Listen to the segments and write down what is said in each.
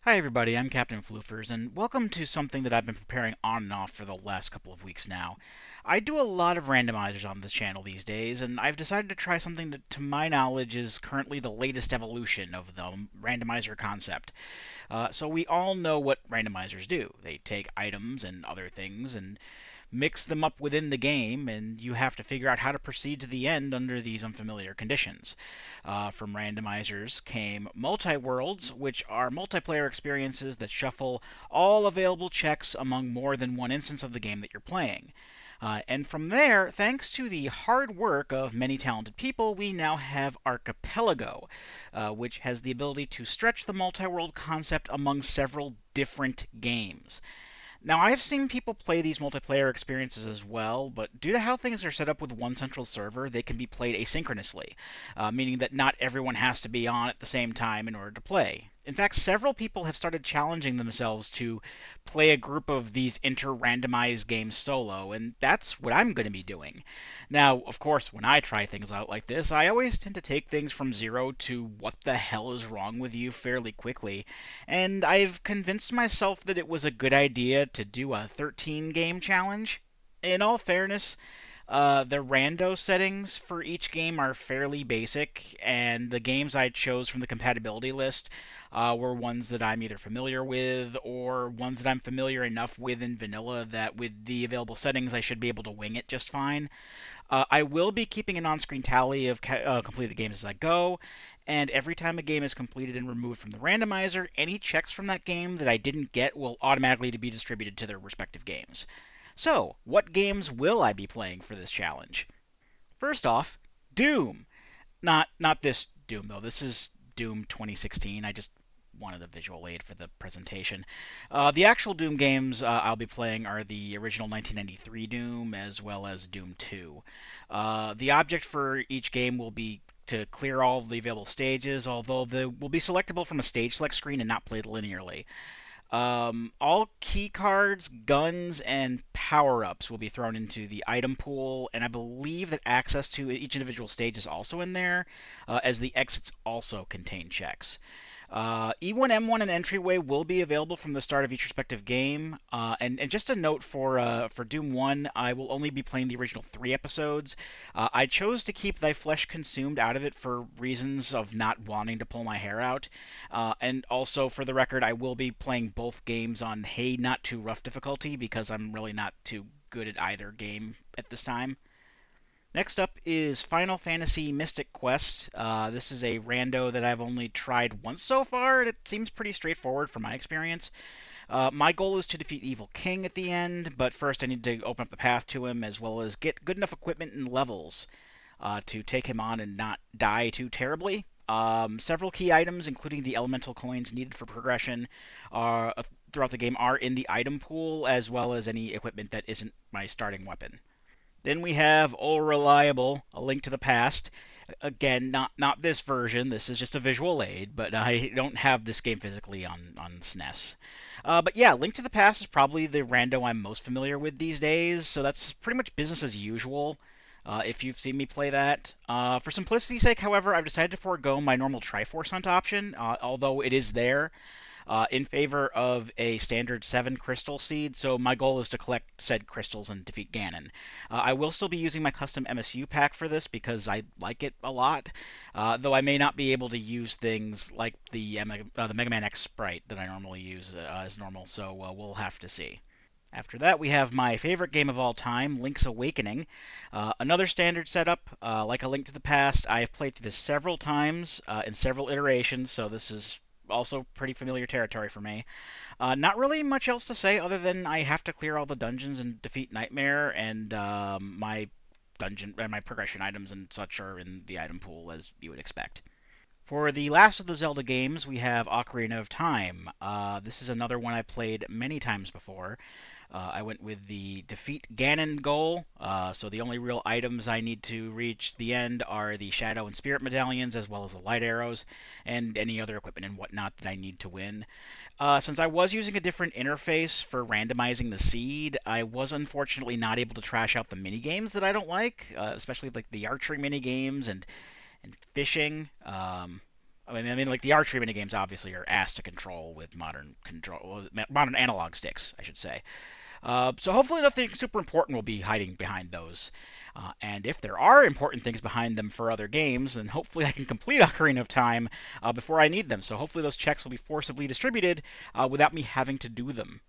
Hi everybody, I'm Captain Floofers, and welcome to something that I've been preparing on and off for the last couple of weeks now. I do a lot of randomizers on this channel these days, and I've decided to try something that, to my knowledge, is currently the latest evolution of the randomizer concept. So we all know what randomizers do. They take items and other things and mix them up within the game, and you have to figure out how to proceed to the end under these unfamiliar conditions. From randomizers came multi-worlds, which are multiplayer experiences that shuffle all available checks among more than one instance of the game that you're playing. And from there, thanks to the hard work of many talented people, we now have Archipelago, which has the ability to stretch the multi-world concept among several different games. Now, I've seen people play these multiplayer experiences as well, but due to how things are set up with one central server, they can be played asynchronously, meaning that not everyone has to be on at the same time in order to play. In fact, several people have started challenging themselves to play a group of these inter-randomized games solo, and that's what I'm going to be doing. Now, of course, when I try things out like this, I always tend to take things from zero to what the hell is wrong with you fairly quickly, and I've convinced myself that it was a good idea to do a 13 game challenge. In all fairness, the rando settings for each game are fairly basic, and the games I chose from the compatibility list were ones that I'm either familiar with or ones that I'm familiar enough with in vanilla that with the available settings I should be able to wing it just fine. I will be keeping an on-screen tally of completed games as I go, and every time a game is completed and removed from the randomizer, any checks from that game that I didn't get will automatically be distributed to their respective games. So, what games will I be playing for this challenge? First off, Doom. Not this Doom though. This is Doom 2016. I just wanted a visual aid for the presentation. The actual Doom games I'll be playing are the original 1993 Doom as well as Doom 2. The object for each game will be to clear all of the available stages, although they will be selectable from a stage select screen and not played linearly. All key cards, guns, and power ups will be thrown into the item pool, and I believe that access to each individual stage is also in there, as the exits also contain checks. E1, M1, and Entryway will be available from the start of each respective game. And just a note for Doom 1, I will only be playing the original 3 episodes. I chose to keep Thy Flesh Consumed out of it for reasons of not wanting to pull my hair out. And also, for the record, I will be playing both games on Hey Not Too Rough difficulty because I'm really not too good at either game at this time. Next up is Final Fantasy Mystic Quest. This is a rando that I've only tried once so far, and it seems pretty straightforward from my experience. My goal is to defeat Evil King at the end, but first I need to open up the path to him as well as get good enough equipment and levels to take him on and not die too terribly. Several key items, including the elemental coins needed for progression, throughout the game are in the item pool, as well as any equipment that isn't my starting weapon. Then we have All Reliable, A Link to the Past. Again, not this version. This is just a visual aid, but I don't have this game physically on SNES. But yeah, Link to the Past is probably the rando I'm most familiar with these days, so that's pretty much business as usual. If you've seen me play that. For simplicity's sake, however, I've decided to forego my normal Triforce Hunt option, although it is there in favor of a standard 7 crystal seed, so my goal is to collect said crystals and defeat Ganon. I will still be using my custom MSU pack for this because I like it a lot, though I may not be able to use things like the Mega Man X sprite that I normally use as normal, so we'll have to see. After that, we have my favorite game of all time, Link's Awakening. Another standard setup, like A Link to the Past. I have played through this several times in several iterations, so this is also pretty familiar territory for me. Not really much else to say other than I have to clear all the dungeons and defeat Nightmare, and my dungeon and my progression items and such are in the item pool as you would expect. For the last of the Zelda games, we have Ocarina of Time. This is another one I played many times before. I went with the defeat Ganon goal, so the only real items I need to reach the end are the Shadow and Spirit medallions, as well as the light arrows, and any other equipment and whatnot that I need to win. Since I was using a different interface for randomizing the seed, I was unfortunately not able to trash out the mini games that I don't like, especially like the archery mini games and fishing. I mean, like the archery mini games obviously are ass to control with modern analog sticks, I should say. So hopefully nothing super important will be hiding behind those. And if there are important things behind them for other games, then hopefully I can complete Ocarina of Time before I need them. So hopefully those checks will be forcibly distributed without me having to do them.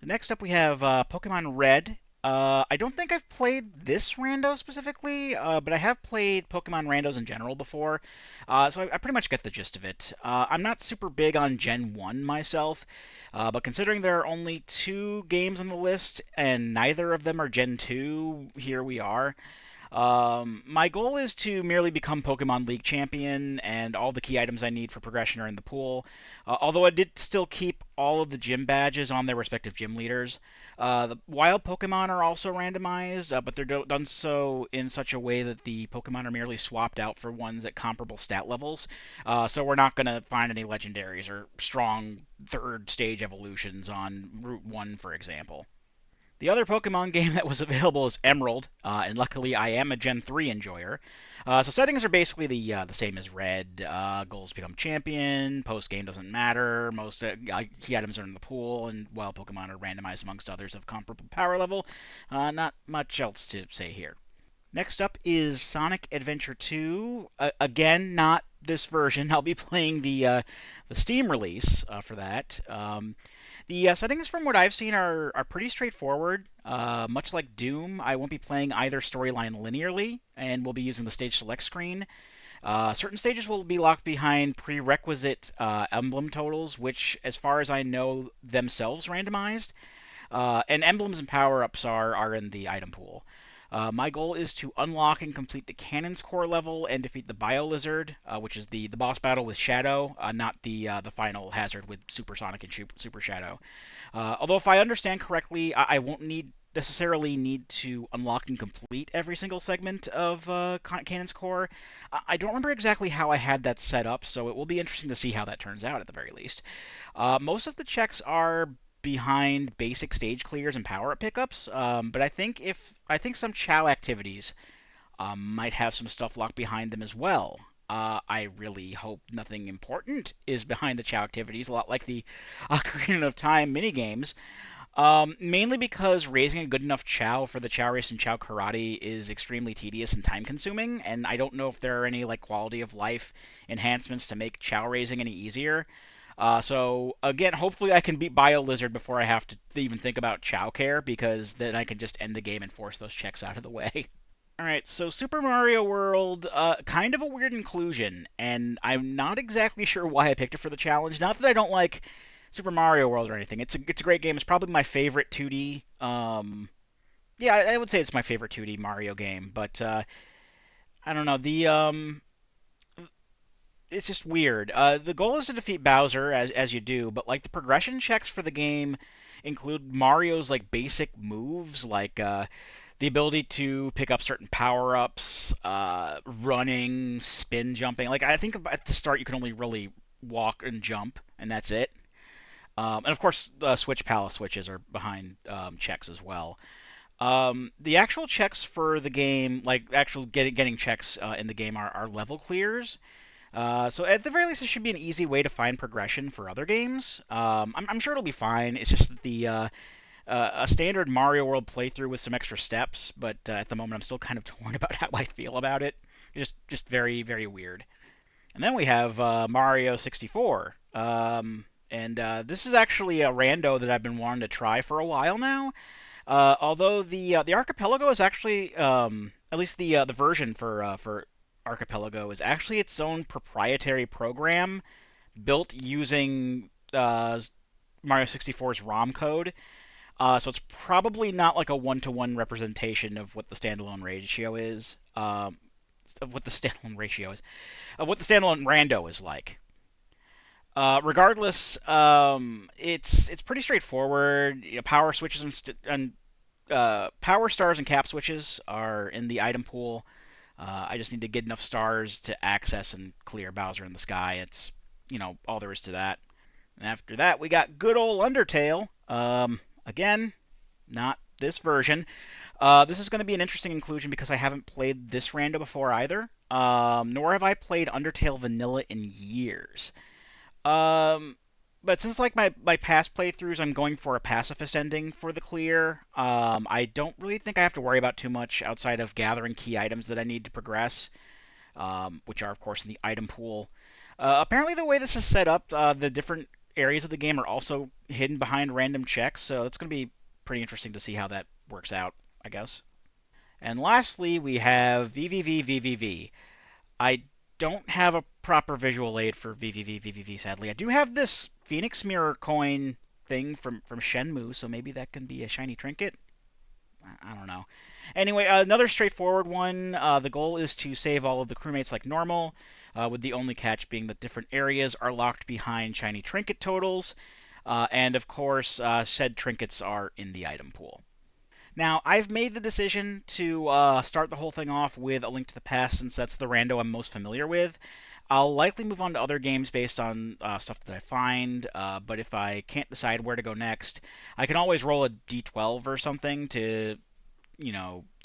Next up, we have Pokemon Red. I don't think I've played this rando specifically, but I have played Pokemon randos in general before, so I pretty much get the gist of it. I'm not super big on Gen 1 myself, but considering there are only two games on the list and neither of them are Gen 2, here we are. My goal is to merely become Pokemon League champion, and all the key items I need for progression are in the pool. Although I did still keep all of the gym badges on their respective gym leaders. The wild Pokemon are also randomized, but they're done so in such a way that the Pokemon are merely swapped out for ones at comparable stat levels. So we're not going to find any legendaries or strong third stage evolutions on Route 1, for example. The other Pokemon game that was available is Emerald, and luckily I am a Gen 3 enjoyer. So settings are basically the same as Red. Goals become champion, post game doesn't matter, most key items are in the pool, and while Pokemon are randomized amongst others of comparable power level, not much else to say here. Next up is Sonic Adventure 2. Again, not this version. I'll be playing the Steam release for that. The settings, from what I've seen, are pretty straightforward. Much like Doom, I won't be playing either storyline linearly, and will be using the stage select screen. Certain stages will be locked behind prerequisite emblem totals, which, as far as I know, themselves randomized. And emblems and power-ups are in the item pool. My goal is to unlock and complete the Cannon's Core level and defeat the Bio Lizard, which is the boss battle with Shadow, not the final hazard with Super Sonic and Super Shadow. Although if I understand correctly, I won't necessarily need to unlock and complete every single segment of Cannon's Core. I don't remember exactly how I had that set up, so it will be interesting to see how that turns out at the very least. Most of the checks are behind basic stage clears and power-up pickups, but I think some Chow activities might have some stuff locked behind them as well. I really hope nothing important is behind the Chow activities, a lot like the Ocarina of Time minigames. Mainly because raising a good enough Chow for the Chow Race and Chow Karate is extremely tedious and time-consuming, and I don't know if there are any like quality of life enhancements to make Chow raising any easier. So again, hopefully I can beat Bio Lizard before I have to even think about Chow Care, because then I can just end the game and force those checks out of the way. All right, so Super Mario World, kind of a weird inclusion, and I'm not exactly sure why I picked it for the challenge. Not that I don't like Super Mario World or anything. It's a great game. It's probably my favorite 2D. Yeah, I would say it's my favorite 2D Mario game, but I don't know. It's just weird. The goal is to defeat Bowser as you do, but like the progression checks for the game include Mario's like basic moves, like the ability to pick up certain power-ups, running, spin jumping. Like I think at the start you can only really walk and jump, and that's it. And of course, Switch Palace switches are behind checks as well. The actual checks for the game, like actual getting checks in the game, are level clears. So at the very least, it should be an easy way to find progression for other games. I'm sure it'll be fine. It's just that a standard Mario World playthrough with some extra steps, but at the moment I'm still kind of torn about how I feel about it. Just very very weird. And then we have Mario 64. And this is actually a rando that I've been wanting to try for a while now. Although the Archipelago is actually, at least the version for Archipelago is actually its own proprietary program built using Mario 64's ROM code. So it's probably not like a one-to-one representation of what the standalone ratio is. Of what the standalone ratio is. Of what the standalone rando is like. Regardless, it's pretty straightforward. You know, power switches and power stars and cap switches are in the item pool. I just need to get enough stars to access and clear Bowser in the sky. It's, all there is to that. And after that, we got good old Undertale. Again, not this version. This is going to be an interesting inclusion because I haven't played this rando before either. nor have I played Undertale Vanilla in years. Um, but since like my past playthroughs, I'm going for a pacifist ending for the clear. I don't really think I have to worry about too much outside of gathering key items that I need to progress, which are of course in the item pool. Apparently, the way this is set up, the different areas of the game are also hidden behind random checks, so it's going to be pretty interesting to see how that works out, I guess. And lastly, we have VVV. I don't have a proper visual aid for VVV, sadly. I do have this Phoenix Mirror coin thing from Shenmue, so maybe that can be a shiny trinket. I don't know. Anyway, another straightforward one. The goal is to save all of the crewmates like normal, with the only catch being that different areas are locked behind shiny trinket totals, and of course, said trinkets are in the item pool. Now, I've made the decision to start the whole thing off with A Link to the Past since that's the rando I'm most familiar with. I'll likely move on to other games based on stuff that I find, but if I can't decide where to go next, I can always roll a d12 or something to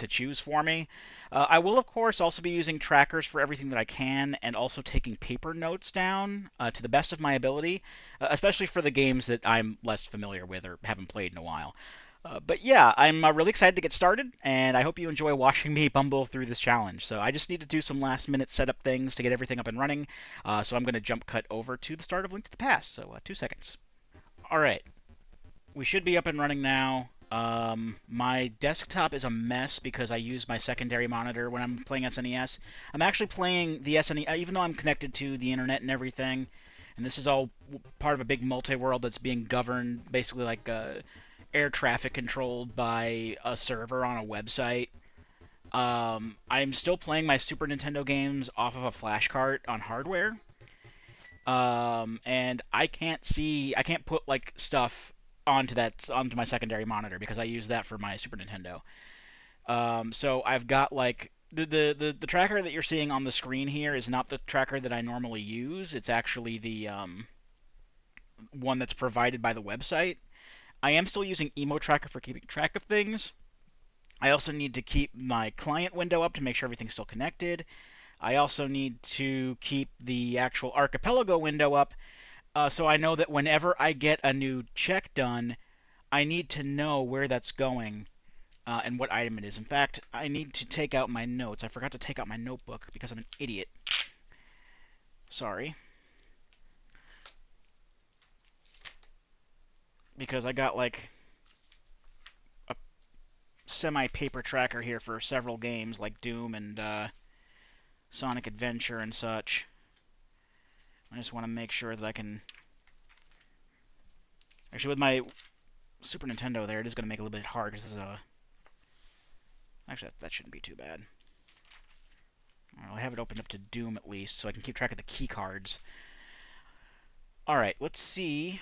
choose for me. I will, of course, also be using trackers for everything that I can, and also taking paper notes down to the best of my ability, especially for the games that I'm less familiar with or haven't played in a while. But yeah, I'm really excited to get started, and I hope you enjoy watching me bumble through this challenge. So I just need to do some last-minute setup things to get everything up and running. So I'm going to jump cut over to the start of Link to the Past. So 2 seconds. All right, we should be up and running now. My desktop is a mess because I use my secondary monitor when I'm playing SNES. I'm actually playing the SNES, even though I'm connected to the internet and everything. And this is all part of a big multi-world that's being governed basically like air traffic controlled by a server on a website. I'm still playing my Super Nintendo games off of a flash cart on hardware. And I can't put like stuff onto my secondary monitor because I use that for my Super Nintendo. So I've got like the tracker that you're seeing on the screen here is not the tracker that I normally use. It's actually the one that's provided by the website. I am still using Emo Tracker for keeping track of things. I also need to keep my client window up to make sure everything's still connected. I also need to keep the actual Archipelago window up so I know that whenever I get a new check done, I need to know where that's going and what item it is. In fact, I need to take out my notes. I forgot to take out my notebook because I'm an idiot. Sorry. Because I got like a semi-paper tracker here for several games like Doom and Sonic Adventure and such. I just want to make sure that I can... Actually, with my Super Nintendo there, it is going to make it a little bit hard because this is a... Actually, that shouldn't be too bad. I'll have it opened up to Doom at least, so I can keep track of the key cards. Alright, let's see.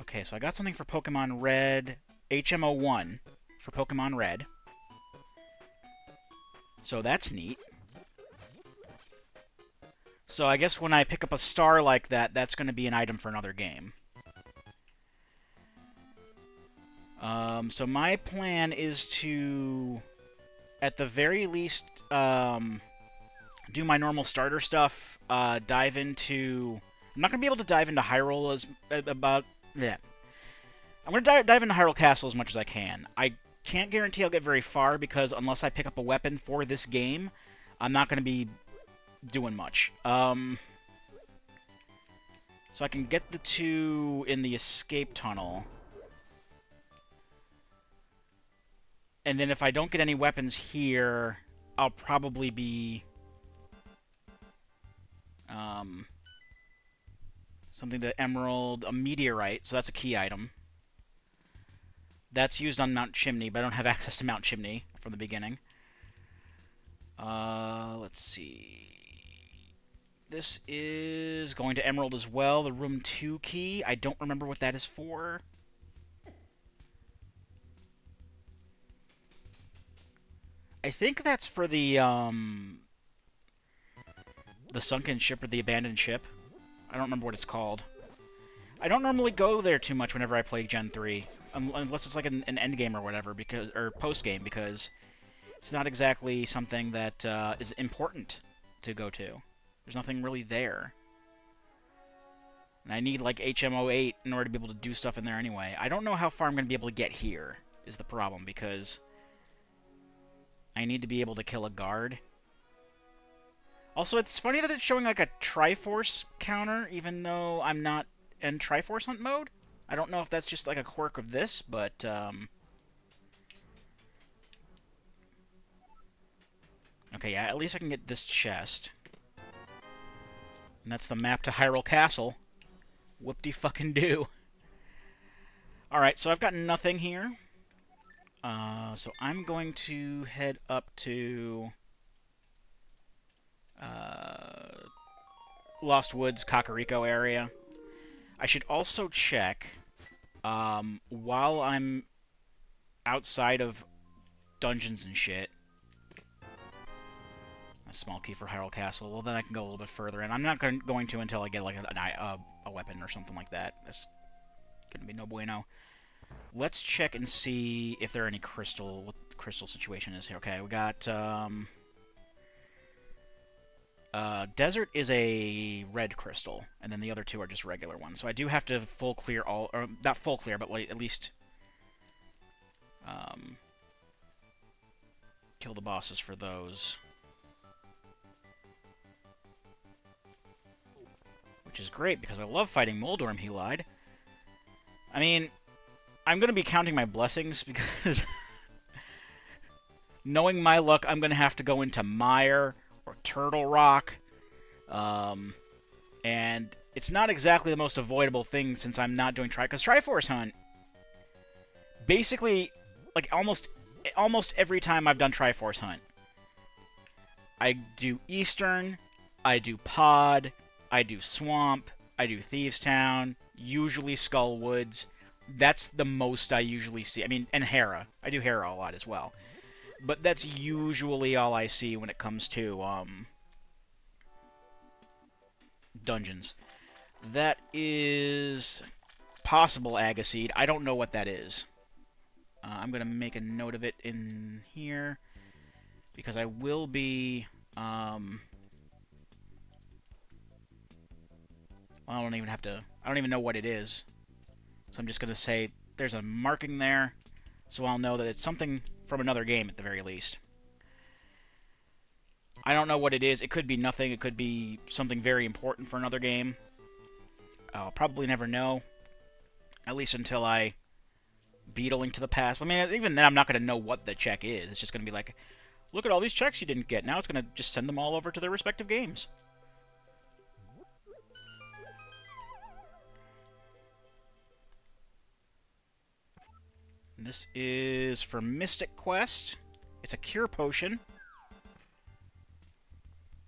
Okay, so I got something for Pokemon Red, HMO1 for Pokemon Red. So that's neat. So I guess when I pick up a star like that, that's going to be an item for another game. So my plan is to, at the very least, do my normal starter stuff, dive into... I'm not going to be able to dive into Hyrule about... Yeah. I'm going to dive into Hyrule Castle as much as I can. I can't guarantee I'll get very far because unless I pick up a weapon for this game, I'm not going to be doing much. So I can get the two in the escape tunnel. And then if I don't get any weapons here, I'll probably be... something to Emerald, a meteorite, so that's a key item. That's used on Mount Chimney, but I don't have access to Mount Chimney from the beginning. Let's see. This is going to Emerald as well, the Room 2 key. I don't remember what that is for. I think that's for the sunken ship or the abandoned ship. I don't remember what it's called. I don't normally go there too much whenever I play Gen 3. unless it's like an end game or whatever, or post game, because it's not exactly something that is important to go to. There's nothing really there. And I need like HM08 in order to be able to do stuff in there anyway. I don't know how far I'm going to be able to get here, is the problem, because I need to be able to kill a guard. Also, it's funny that it's showing like a Triforce counter, even though I'm not in Triforce hunt mode. I don't know if that's just like a quirk of this, but okay, yeah, at least I can get this chest. And that's the map to Hyrule Castle. Whoop-de-fucking-do. Alright, so I've got nothing here. So I'm going to head up to Lost Woods, Kakariko area. I should also check, while I'm outside of dungeons and shit, a small key for Hyrule Castle. Well, then I can go a little bit further, and I'm not going to until I get like a weapon or something like that. That's gonna be no bueno. Let's check and see if there are any crystal. What the crystal situation is here? Okay, we got desert is a red crystal, and then the other two are just regular ones. So I do have to full clear all, or not full clear, but like at least kill the bosses for those. Which is great, because I love fighting Moldorm, he lied. I mean, I'm going to be counting my blessings, because knowing my luck, I'm going to have to go into Mire or Turtle Rock. And it's not exactly the most avoidable thing, since I'm not doing because Triforce Hunt, basically, like almost every time I've done Triforce Hunt, I do Eastern, I do Pod, I do Swamp, I do Thieves Town, usually Skull Woods. That's the most I usually see. I mean, and Hera. I do Hera a lot as well. But that's usually all I see when it comes to dungeons. That is possible Agaseed. I don't know what that is. I'm going to make a note of it in here, because I will be... I don't even know what it is. So I'm just going to say there's a marking there, so I'll know that it's something from another game at the very least. I don't know what it is. It could be nothing. It could be something very important for another game. I'll probably never know, at least until I beat A Link to the Past. I mean, even then I'm not going to know what the check is. It's just going to be like, look at all these checks you didn't get. Now it's going to just send them all over to their respective games. This is for Mystic Quest. It's a cure potion.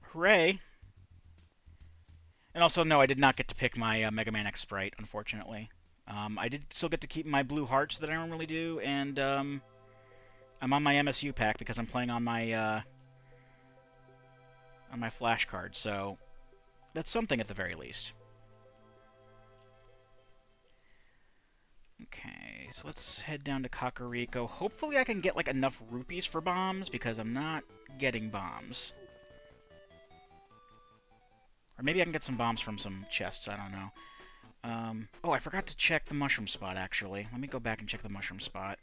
Hooray! And also, no, I did not get to pick my Mega Man X Sprite, unfortunately. I did still get to keep my blue hearts that I normally do, and I'm on my MSU pack because I'm playing on my flash card, so that's something at the very least. Okay, so let's head down to Kakariko. Hopefully I can get like enough rupees for bombs, because I'm not getting bombs. Or maybe I can get some bombs from some chests, I don't know. Oh, I forgot to check the mushroom spot, actually. Let me go back and check the mushroom spot.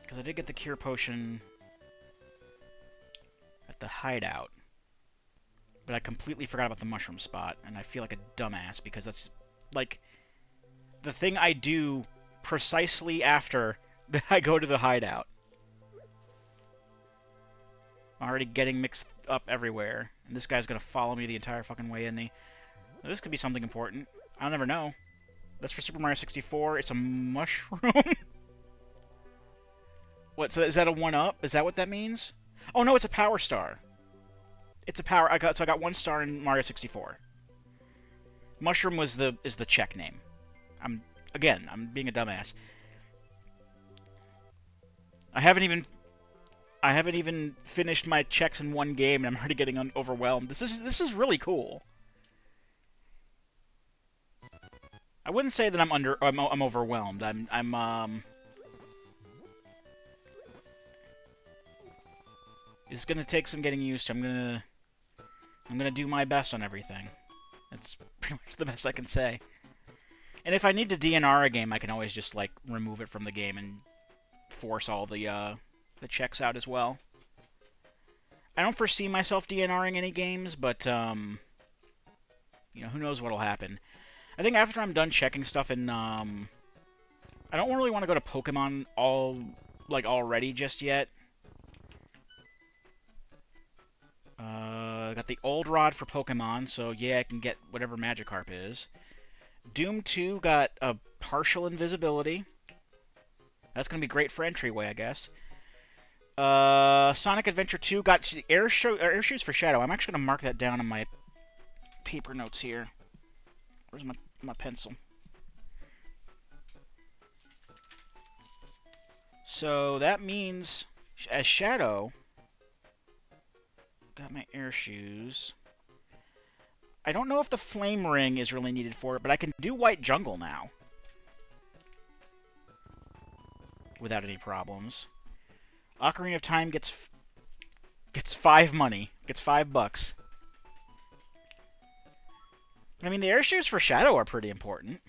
Because I did get the cure potion at the hideout. But I completely forgot about the mushroom spot, and I feel like a dumbass, because that's, like, the thing I do precisely after I go to the hideout. I'm already getting mixed up everywhere, and this guy's gonna follow me the entire fucking way, isn't he? Now, this could be something important. I'll never know. That's for Super Mario 64. It's a mushroom? What, so is that a 1-up? Is that what that means? Oh, no, it's a power star. It's a power. So I got 1 star in Mario 64. Mushroom is the check name. I'm being a dumbass. I haven't even finished my checks in one game, and I'm already getting overwhelmed. This is really cool. I wouldn't say that I'm overwhelmed. It's gonna take some getting used to. I'm gonna do my best on everything. That's pretty much the best I can say. And if I need to DNR a game, I can always just like remove it from the game and force all the checks out as well. I don't foresee myself DNRing any games, but you know, who knows what'll happen. I think after I'm done checking stuff in I don't really want to go to Pokemon already just yet. I got the Old Rod for Pokemon, so yeah, I can get whatever Magikarp is. Doom 2 got a partial invisibility. That's going to be great for entryway, I guess. Sonic Adventure 2 got air shoes for Shadow. I'm actually going to mark that down on my paper notes here. Where's my pencil? So that means, as Shadow, got my air shoes. I don't know if the Flame Ring is really needed for it, but I can do White Jungle now. Without any problems. Ocarina of Time gets 5 money. Gets $5. I mean, the air shoes for Shadow are pretty important.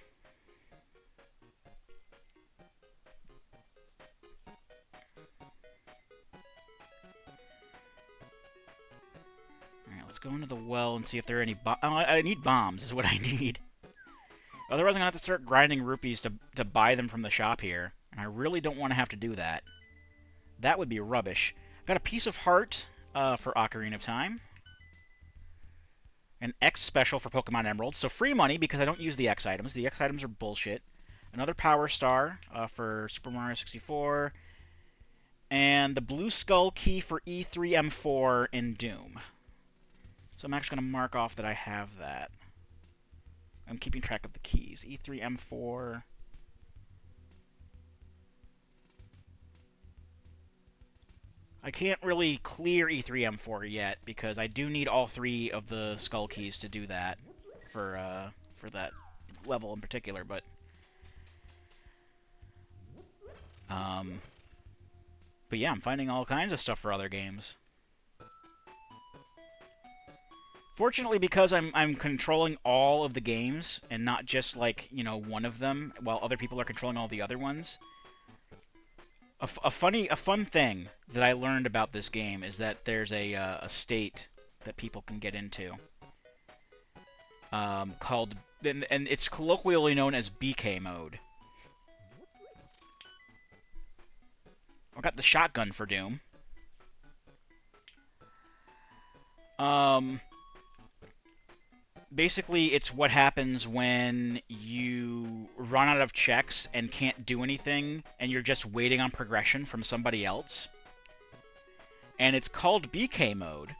Alright, let's go into the well and see if there are any bombs. Oh, I need bombs, is what I need. Otherwise, I'm going to have to start grinding rupees to buy them from the shop here. And I really don't want to have to do that. That would be rubbish. Got a piece of heart for Ocarina of Time. An X special for Pokemon Emerald. So free money because I don't use the X items. The X items are bullshit. Another Power Star for Super Mario 64. And the Blue Skull key for E3M4 in Doom. So I'm actually going to mark off that I have that. I'm keeping track of the keys. E3M4. I can't really clear E3M4 yet because I do need all 3 of the skull keys to do that for that level in particular. But yeah, I'm finding all kinds of stuff for other games. Fortunately, because I'm controlling all of the games and not just like, you know, one of them, while other people are controlling all the other ones. A fun thing that I learned about this game is that there's a state that people can get into called, and it's colloquially known as BK mode. I got the shotgun for Doom. Basically, it's what happens when you run out of checks and can't do anything, and you're just waiting on progression from somebody else. And it's called BK mode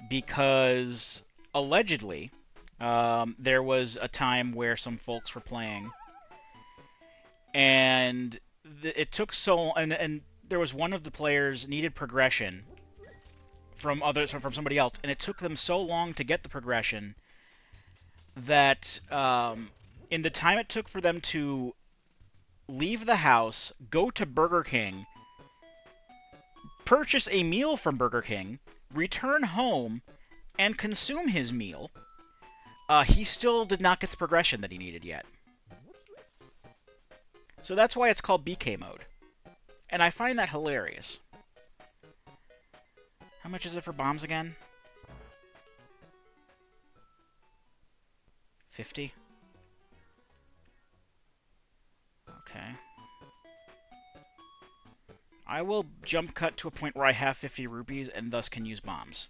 because, allegedly, there was a time where some folks were playing, and it took so... And there was one of the players needed progression from somebody else, and it took them so long to get the progression that in the time it took for them to leave the house, go to Burger King, purchase a meal from Burger King, return home, and consume his meal, he still did not get the progression that he needed yet. So that's why it's called BK mode. And I find that hilarious. How much is it for bombs again? 50? Okay. I will jump cut to a point where I have 50 rupees and thus can use bombs.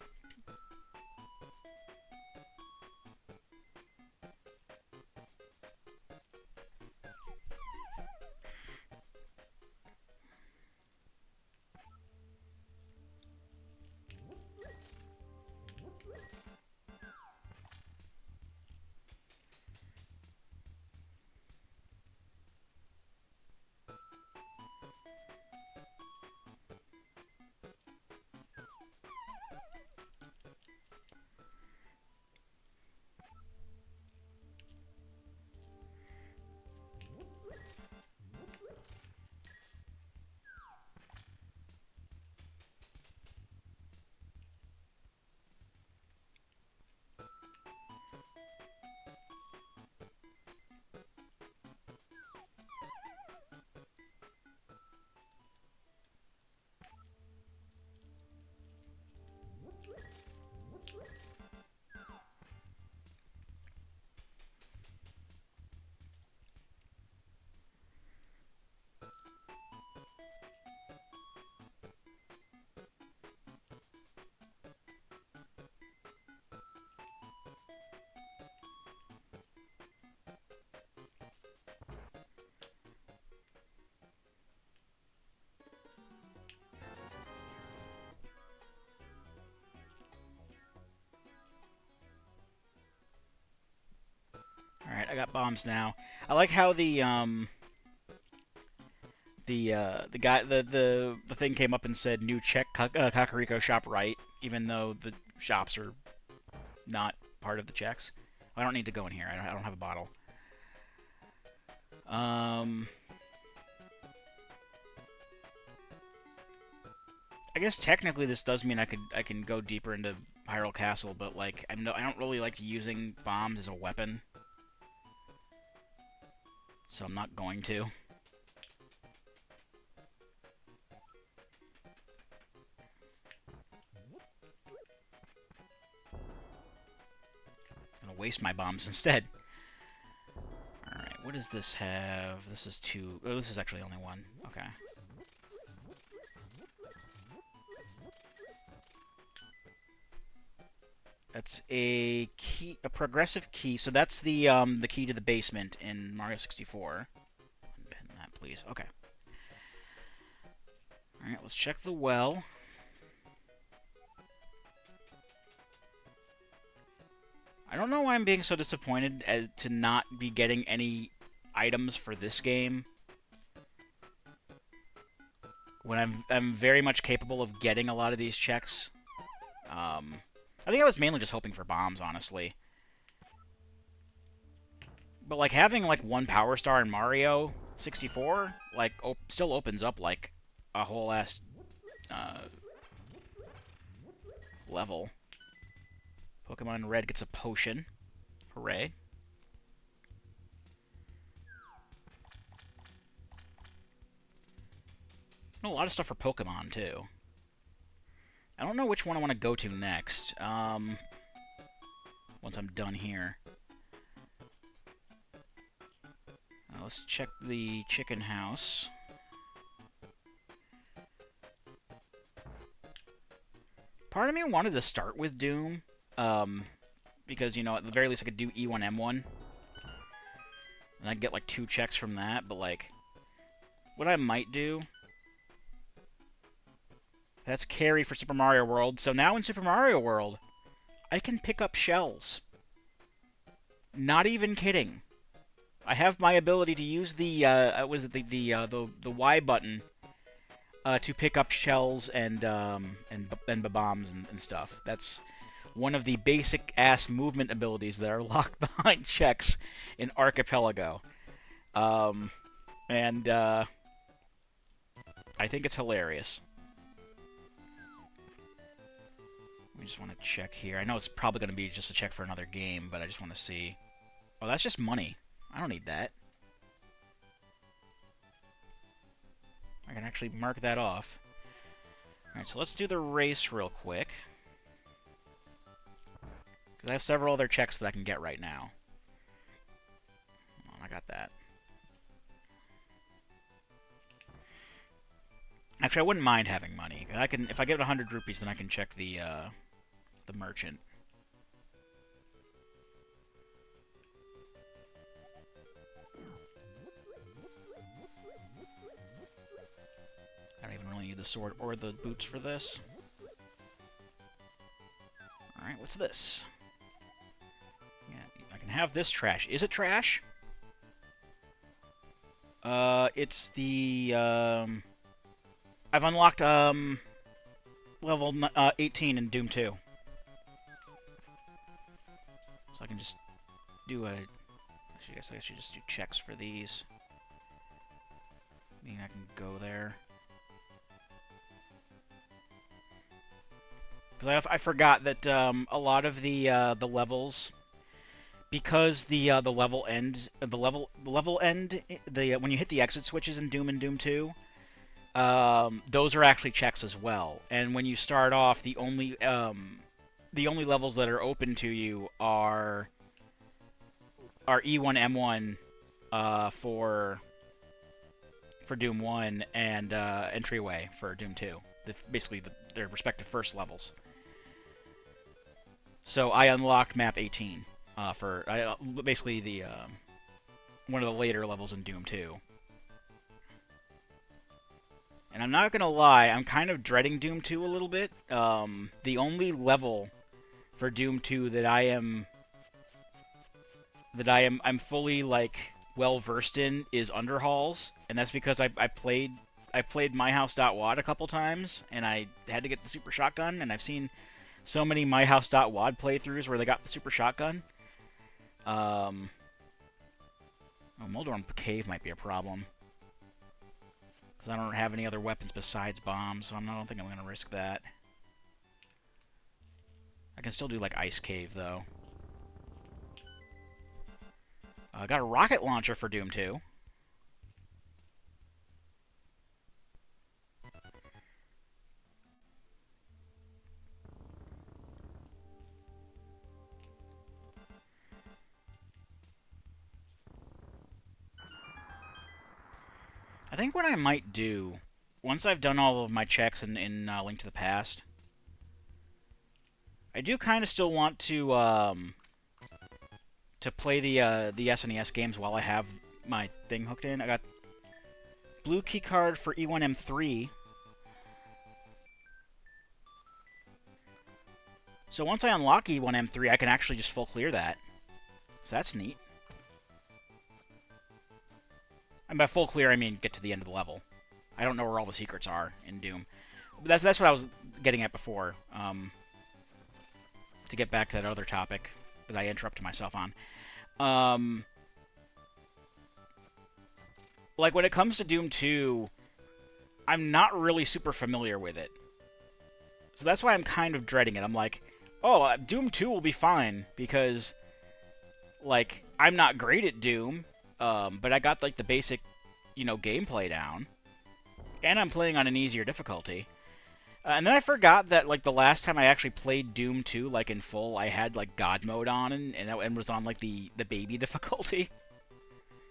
I got bombs now. I like how the guy the thing came up and said new check Kakariko shop right, even though the shops are not part of the checks. I don't need to go in here. I don't have a bottle. I guess technically this does mean I can go deeper into Hyrule Castle, but like I don't really like using bombs as a weapon, so I'm not going to. I'm gonna waste my bombs instead. All right, what does this have? This is two. Oh, this is actually only one. Okay. That's a key, a progressive key. So that's the key to the basement in Mario 64. Unpin that, please. Okay. All right, let's check the well. I don't know why I'm being so disappointed as to not be getting any items for this game when I'm very much capable of getting a lot of these checks. I think I was mainly just hoping for bombs, honestly. But like having like one power star in Mario 64 like still opens up like a whole ass level. Pokemon Red gets a potion. Hooray. A lot of stuff for Pokemon, too. I don't know which one I want to go to next. Once I'm done here. Let's check the chicken house. Part of me wanted to start with Doom. Because, you know, at the very least I could do E1M1. And I'd get like 2 checks from that, but like... What I might do... That's carry for Super Mario World. So now in Super Mario World, I can pick up shells. Not even kidding. I have my ability to use the the Y button to pick up shells and bombs and stuff. That's one of the basic ass movement abilities that are locked behind checks in Archipelago. And I think it's hilarious. We just want to check here. I know it's probably going to be just a check for another game, but I just want to see. Oh, that's just money. I don't need that. I can actually mark that off. Alright, so let's do the race real quick. Because I have several other checks that I can get right now. I got that. Actually, I wouldn't mind having money. I can, if I get 100 rupees, then I can check the merchant. I don't even really need the sword or the boots for this. Alright, what's this? Yeah, I can have this trash. Is it trash? It's the, I've unlocked, level 18 in Doom 2. So I can just do a... I guess I should just do checks for these. Meaning I can go there. Because I forgot that a lot of the levels, because the level ends, when you hit the exit switches in Doom and Doom 2, those are actually checks as well. And when you start off, the only levels that are open to you are E1M1 for Doom 1 and Entryway for Doom 2. Basically their respective first levels. So I unlocked map 18 for basically the one of the later levels in Doom 2. And I'm not gonna lie, I'm kind of dreading Doom 2 a little bit. The only level for Doom 2 that that I'm fully like well versed in is underhauls, and that's because I played myhouse.wad a couple times, and I had to get the super shotgun, and I've seen so many myhouse.wad playthroughs where they got the super shotgun. Oh, Moldorm Cave might be a problem. Because I don't have any other weapons besides bombs, so I don't think I'm going to risk that. I can still do, like, Ice Cave, though. I got a rocket launcher for Doom 2. I think what I might do, once I've done all of my checks in Link to the Past, I do kind of still want to play the SNES games while I have my thing hooked in. I got blue key card for E1M3. So once I unlock E1M3, I can actually just full clear that. So that's neat. And by full clear, I mean get to the end of the level. I don't know where all the secrets are in Doom. But that's what I was getting at before. To get back to that other topic that I interrupted myself on. Like, when it comes to Doom 2, I'm not really super familiar with it. So that's why I'm kind of dreading it. I'm like, oh, Doom 2 will be fine, because, like, I'm not great at Doom, but I got, like, the basic, gameplay down. And I'm playing on an easier difficulty. And then I forgot that, like, the last time I actually played Doom 2, like, in full, I had, like, God mode on, and was on, like, the baby difficulty.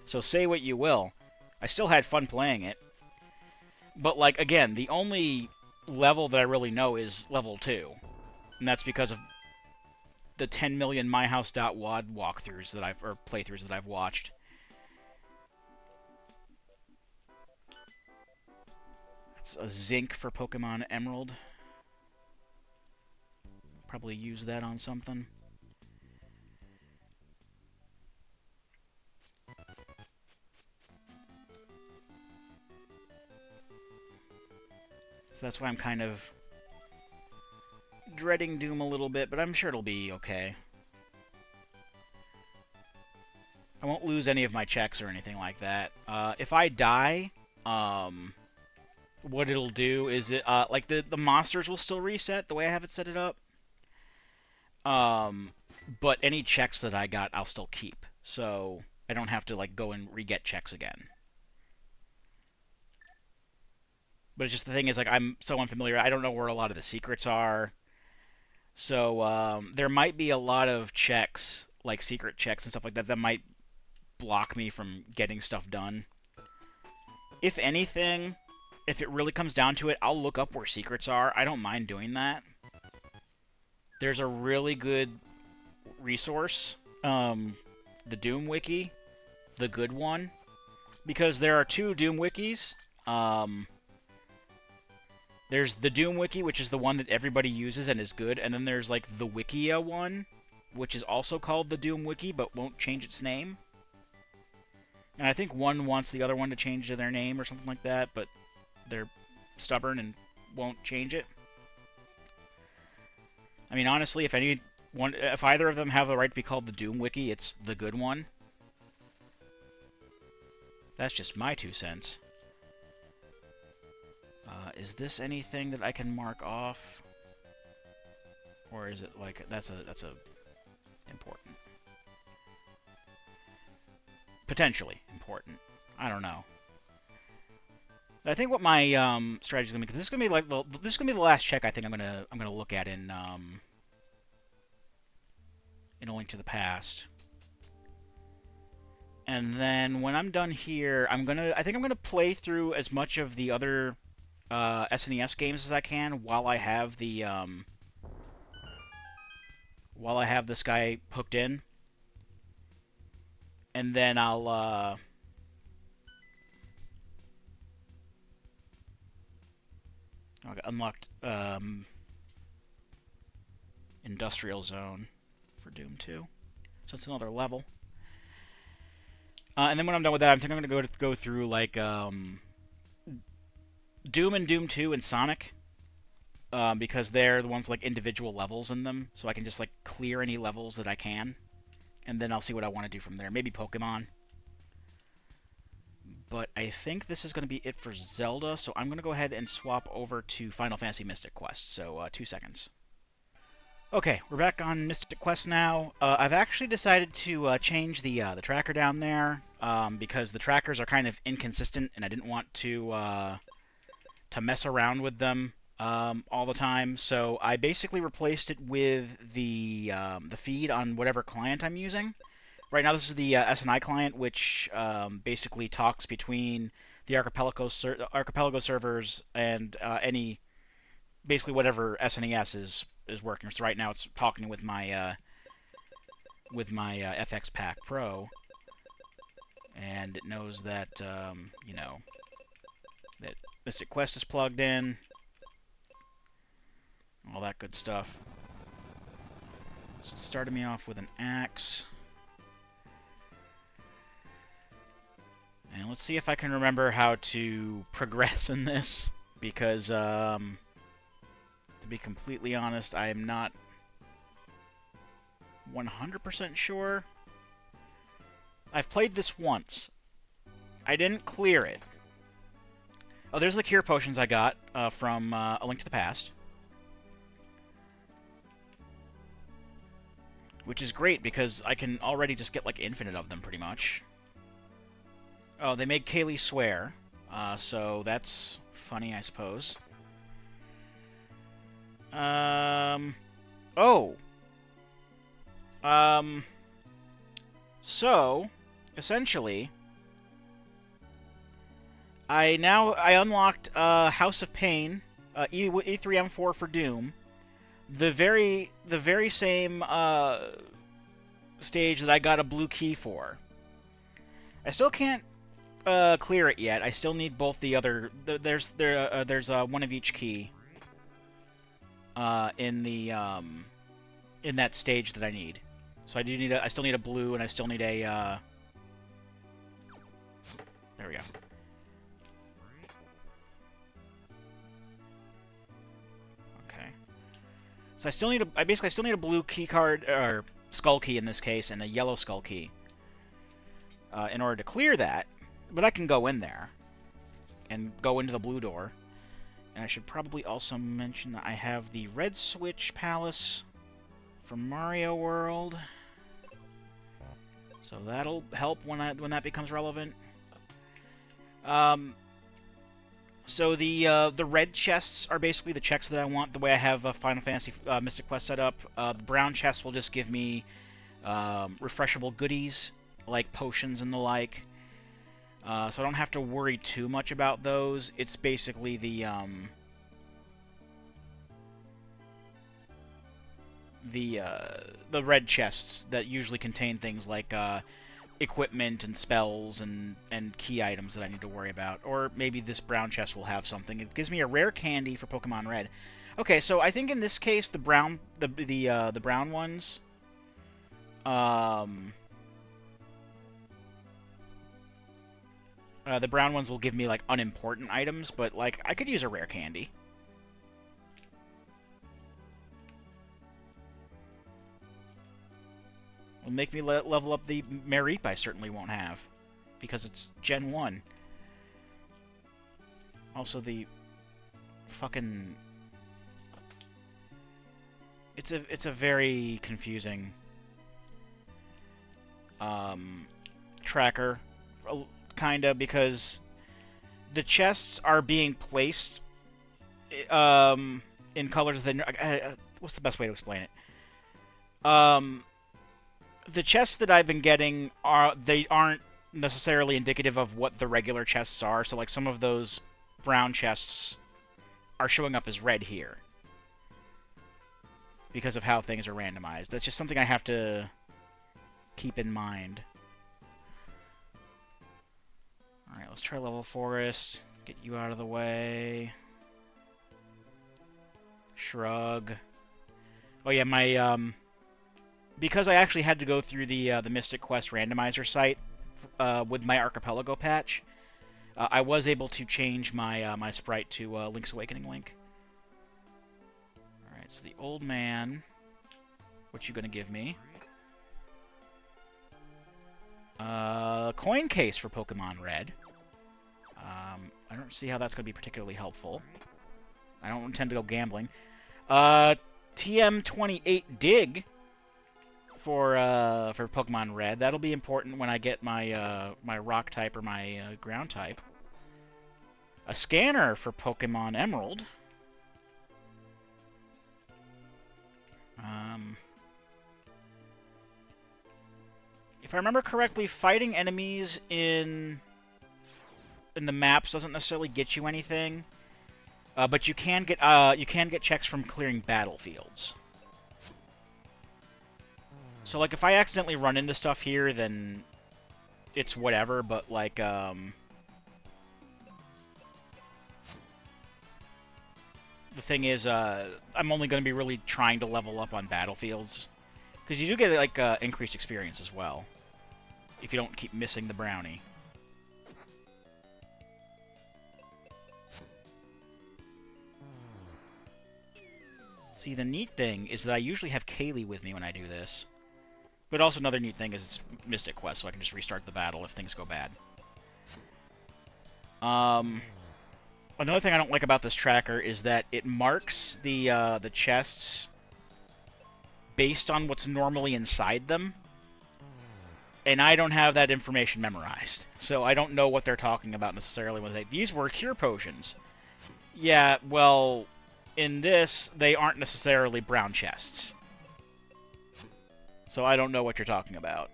So say what you will. I still had fun playing it. But, like, again, the only level that I really know is level 2. And that's because of the 10 million myhouse.wad walkthroughs or playthroughs that I've watched. That's a zinc for Pokemon Emerald. Probably use that on something. So that's why I'm kind of dreading Doom a little bit, but I'm sure it'll be okay. I won't lose any of my checks or anything like that. If I die, what it'll do is like the monsters will still reset the way I have it set it up. But any checks that I got, I'll still keep. So I don't have to like go and re-get checks again. But it's just the thing is, like, I'm so unfamiliar. I don't know where a lot of the secrets are. So there might be a lot of checks, like secret checks and stuff like that, that might block me from getting stuff done. If anything, if it really comes down to it, I'll look up where secrets are. I don't mind doing that. There's a really good resource, the Doom Wiki, the good one, because there are two Doom Wikis. There's the Doom Wiki, which is the one that everybody uses and is good, and then there's, like, the Wikia one, which is also called the Doom Wiki, but won't change its name. And I think one wants the other one to change their name or something like that, but they're stubborn and won't change it. I mean, honestly, if either of them have the right to be called the Doom Wiki, it's the good one. That's just my 2 cents. Is this anything that I can mark off? Or is it like that's a important. Potentially important. I don't know. I think what my strategy is gonna be, 'cause this is gonna be like this is gonna be the last check I think I'm gonna look at in A Link to the Past. And then when I'm done here, I think I'm gonna play through as much of the other SNES games as I can while I have this guy hooked in, and then I got unlocked Industrial Zone for Doom 2, so it's another level. And then when I'm done with that, I think I'm going to go through like Doom and Doom 2 and Sonic, because they're the ones with like individual levels in them, so I can just like clear any levels that I can, and then I'll see what I want to do from there. Maybe Pokemon. But I think this is going to be it for Zelda, so I'm going to go ahead and swap over to Final Fantasy Mystic Quest. So 2 seconds. Okay, we're back on Mystic Quest now. I've actually decided to change the tracker down there, because the trackers are kind of inconsistent, and I didn't want to mess around with them all the time. So I basically replaced it with the feed on whatever client I'm using. Right now, this is the SNI client, which basically talks between the Archipelago servers and basically whatever SNES is working. So right now, it's talking with my FX Pack Pro, and it knows that you know, that Mystic Quest is plugged in, all that good stuff. So it started me off with an axe. And let's see if I can remember how to progress in this, because, to be completely honest, I am not 100% sure. I've played this once. I didn't clear it. Oh, there's the cure potions I got from A Link to the Past. Which is great, because I can already just get, like, infinite of them, pretty much. Oh, they made Kaylee swear, so that's funny, I suppose. Oh! So, essentially, I unlocked House of Pain, E3M4 for Doom, the very same stage that I got a blue key for. I still can't clear it yet. I still need both the other. There's one of each key in that stage that I need. So I still need a blue, and I still need a. There we go. Okay. So I basically still need a blue key card, or skull key in this case, and a yellow skull key in order to clear that. But I can go in there and go into the blue door. And I should probably also mention that I have the red switch palace from Mario World. So that'll help when that becomes relevant. So the red chests are basically the checks that I want, the way I have Final Fantasy Mystic Quest set up. The brown chests will just give me refreshable goodies, like potions and the like. So I don't have to worry too much about those. It's basically the red chests that usually contain things like equipment and spells and key items that I need to worry about. Or maybe this brown chest will have something. It gives me a rare candy for Pokemon Red. Okay, so I think in this case the brown ones the brown ones will give me, like, unimportant items, but, like, I could use a rare candy. Will make me level up the Mareep I certainly won't have, because it's Gen 1. Also, the fucking... It's a very confusing tracker, kinda, because the chests are being placed in colors that what's the best way to explain it? The chests that I've been getting aren't necessarily indicative of what the regular chests are. So like some of those brown chests are showing up as red here because of how things are randomized. That's just something I have to keep in mind. Alright, let's try level forest. Get you out of the way. Shrug. Oh yeah, my because I actually had to go through the Mystic Quest randomizer site with my Archipelago patch. I was able to change my my sprite to Link's Awakening Link. Alright, so the old man. What you gonna give me? Coin case for Pokemon Red. I don't see how that's gonna be particularly helpful. I don't intend to go gambling. TM28 Dig for Pokemon Red. That'll be important when I get my my Rock type or my Ground type. A scanner for Pokemon Emerald. If I remember correctly, fighting enemies in the maps doesn't necessarily get you anything, but you can get checks from clearing battlefields. So like if I accidentally run into stuff here, then it's whatever. But like the thing is, I'm only going to be really trying to level up on battlefields, because you do get like increased experience as well if you don't keep missing the brownie. See, the neat thing is that I usually have Kaylee with me when I do this. But also another neat thing is it's Mystic Quest, so I can just restart the battle if things go bad. Another thing I don't like about this tracker is that it marks the chests based on what's normally inside them. And I don't have that information memorized. So I don't know what they're talking about necessarily when they... These were cure potions. Yeah, well, in this, they aren't necessarily brown chests. So I don't know what you're talking about.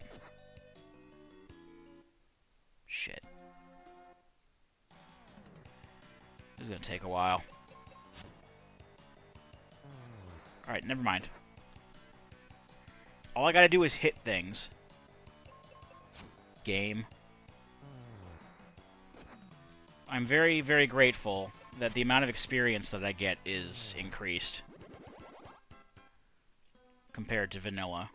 Shit. This is gonna take a while. Alright, never mind. All I gotta do is hit things. Game. I'm very, very grateful that the amount of experience that I get is increased compared to vanilla.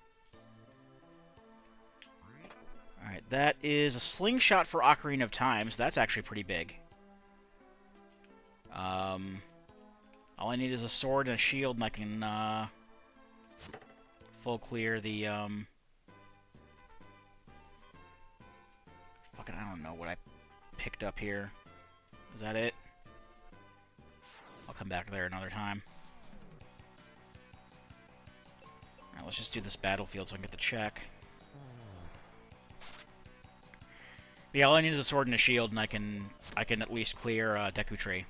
Alright, that is a slingshot for Ocarina of Time, so that's actually pretty big. All I need is a sword and a shield, and I can full clear the fucking, I don't know what I picked up here. Is that it? I'll come back there another time. Alright, let's just do this battlefield so I can get the check. Yeah, all I need is a sword and a shield, and I can at least clear Deku Tree.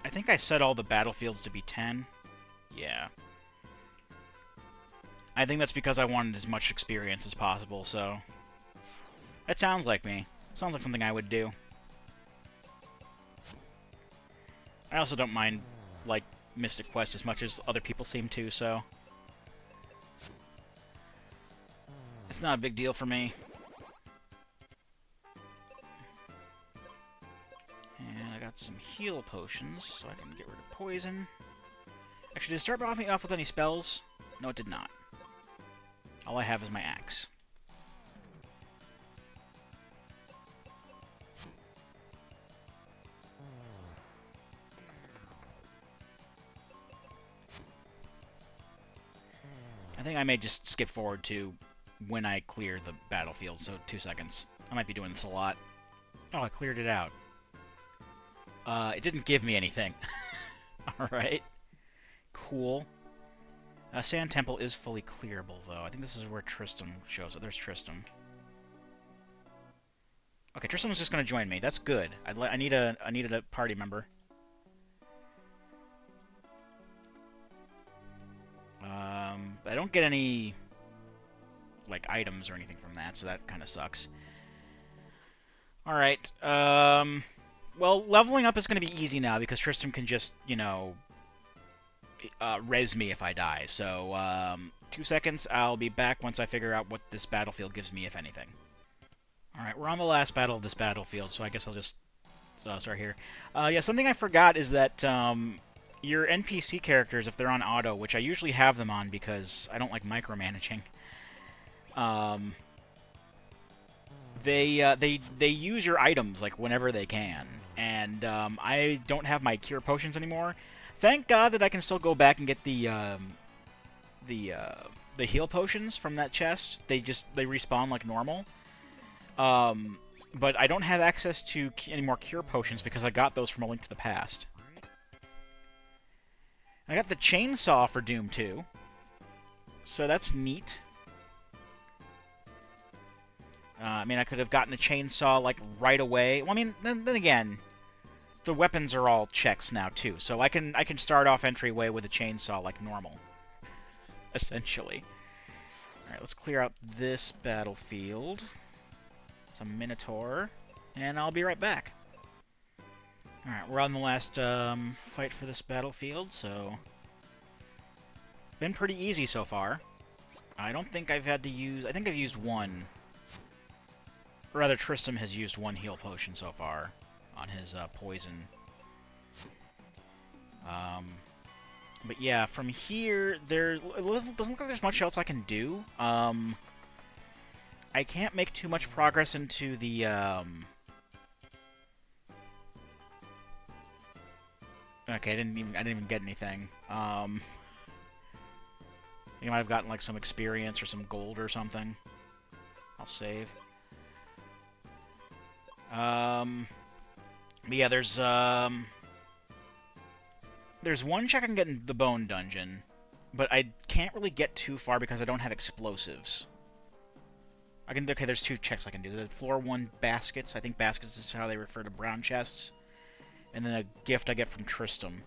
I think I set all the battlefields to be 10. Yeah. I think that's because I wanted as much experience as possible, so... That sounds like me. Sounds like something I would do. I also don't mind, like, Mystic Quest as much as other people seem to, so... It's not a big deal for me. And I got some heal potions, so I can get rid of poison. Actually, did it start me off with any spells? No, it did not. All I have is my axe. I think I may just skip forward to when I clear the battlefield, so 2 seconds. I might be doing this a lot. Oh, I cleared it out. It didn't give me anything. Alright. Cool. Sand Temple is fully clearable, though. I think this is where Tristram shows up. There's Tristram. Okay, Tristram's just going to join me. That's good. I needed a party member. I don't get any, like, items or anything from that, so that kind of sucks. Alright, well, leveling up is going to be easy now, because Tristram can just, you know, res me if I die. So, 2 seconds, I'll be back once I figure out what this battlefield gives me, if anything. Alright, we're on the last battle of this battlefield, so I guess I'll just start here. Yeah, something I forgot is that, your NPC characters, if they're on auto, which I usually have them on because I don't like micromanaging, Um, they use your items like whenever they can, and I don't have my cure potions anymore. Thank God that I can still go back and get the uh, the heal potions from that chest. They respawn like normal. But I don't have access to any more cure potions because I got those from A Link to the Past. I got the chainsaw for Doom 2, so that's neat. I mean, I could have gotten a chainsaw like right away. Well, I mean, then again, the weapons are all checks now too, so I can start off entryway with a chainsaw like normal, essentially. All right, let's clear out this battlefield. Some Minotaur, and I'll be right back. Alright, we're on the last fight for this battlefield, so... Been pretty easy so far. I don't think I've had to use... I think I've used one. Or rather, Tristram has used one heal potion so far on his poison. But yeah, from here, it doesn't look like there's much else I can do. I can't make too much progress into the, Okay, I didn't even get anything. You might have gotten like some experience or some gold or something. I'll save. But yeah, there's one check I can get in the Bone Dungeon, but I can't really get too far because I don't have explosives. Okay, there's two checks I can do. The floor 1 baskets. I think baskets is how they refer to brown chests. And then a gift I get from Tristram,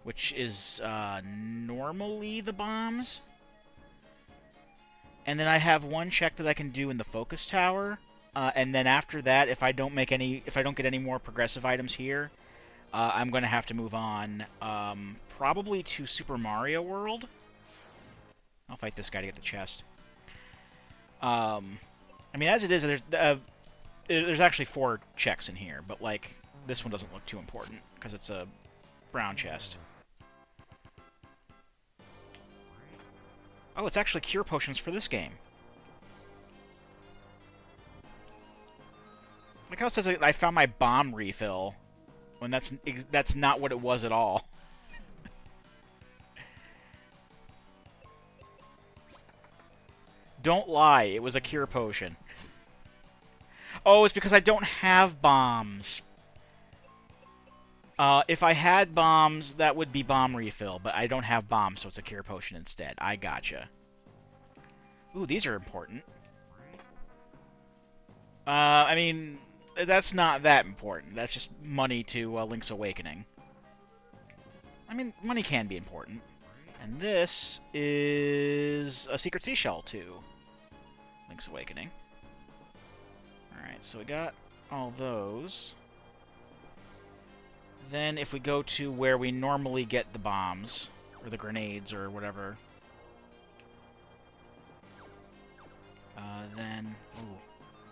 which is normally the bombs. And then I have one check that I can do in the focus tower. And then after that, if I don't get any more progressive items here, I'm going to have to move on, probably to Super Mario World. I'll fight this guy to get the chest. I mean, as it is, there's actually 4 checks in here, but like this one doesn't look too important because it's a brown chest. Oh, it's actually cure potions for this game. Look how it says I found my bomb refill, when that's not what it was at all. Don't lie, it was a cure potion. Oh, it's because I don't have bombs. If I had bombs, that would be bomb refill, but I don't have bombs, so it's a cure potion instead. I gotcha. Ooh, these are important. I mean, that's not that important. That's just money to Link's Awakening. I mean, money can be important. And this is a Secret Seashell to Link's Awakening. Alright, so we got all those. Then if we go to where we normally get the bombs, or the grenades, or whatever, then... Ooh,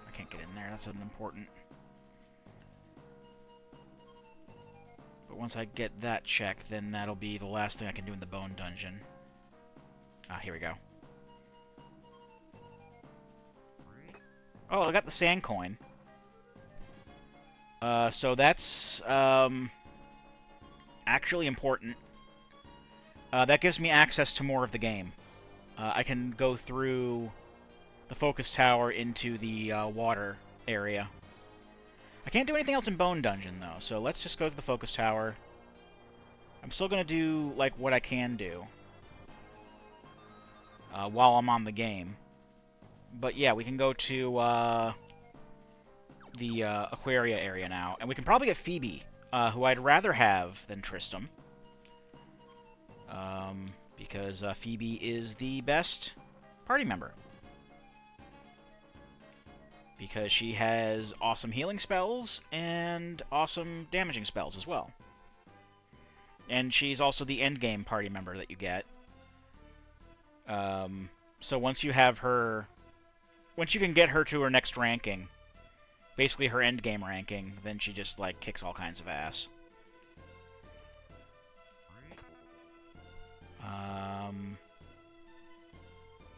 I can't get in there, that's unimportant. But once I get that check, then that'll be the last thing I can do in the Bone Dungeon. Ah, here we go. Oh, I got the sand coin. So that's, actually important. That gives me access to more of the game. I can go through the focus tower into the water area. I can't do anything else in Bone Dungeon, though, so let's just go to the focus tower. I'm still going to do, like, what I can do while I'm on the game. But yeah, we can go to the Aquaria area now, and we can probably get Phoebe, who I'd rather have than Tristram. Because Phoebe is the best party member. Because she has awesome healing spells and awesome damaging spells as well. And she's also the endgame party member that you get. So once you have her... Once you can get her to her next ranking, basically her endgame ranking, then she just, like, kicks all kinds of ass.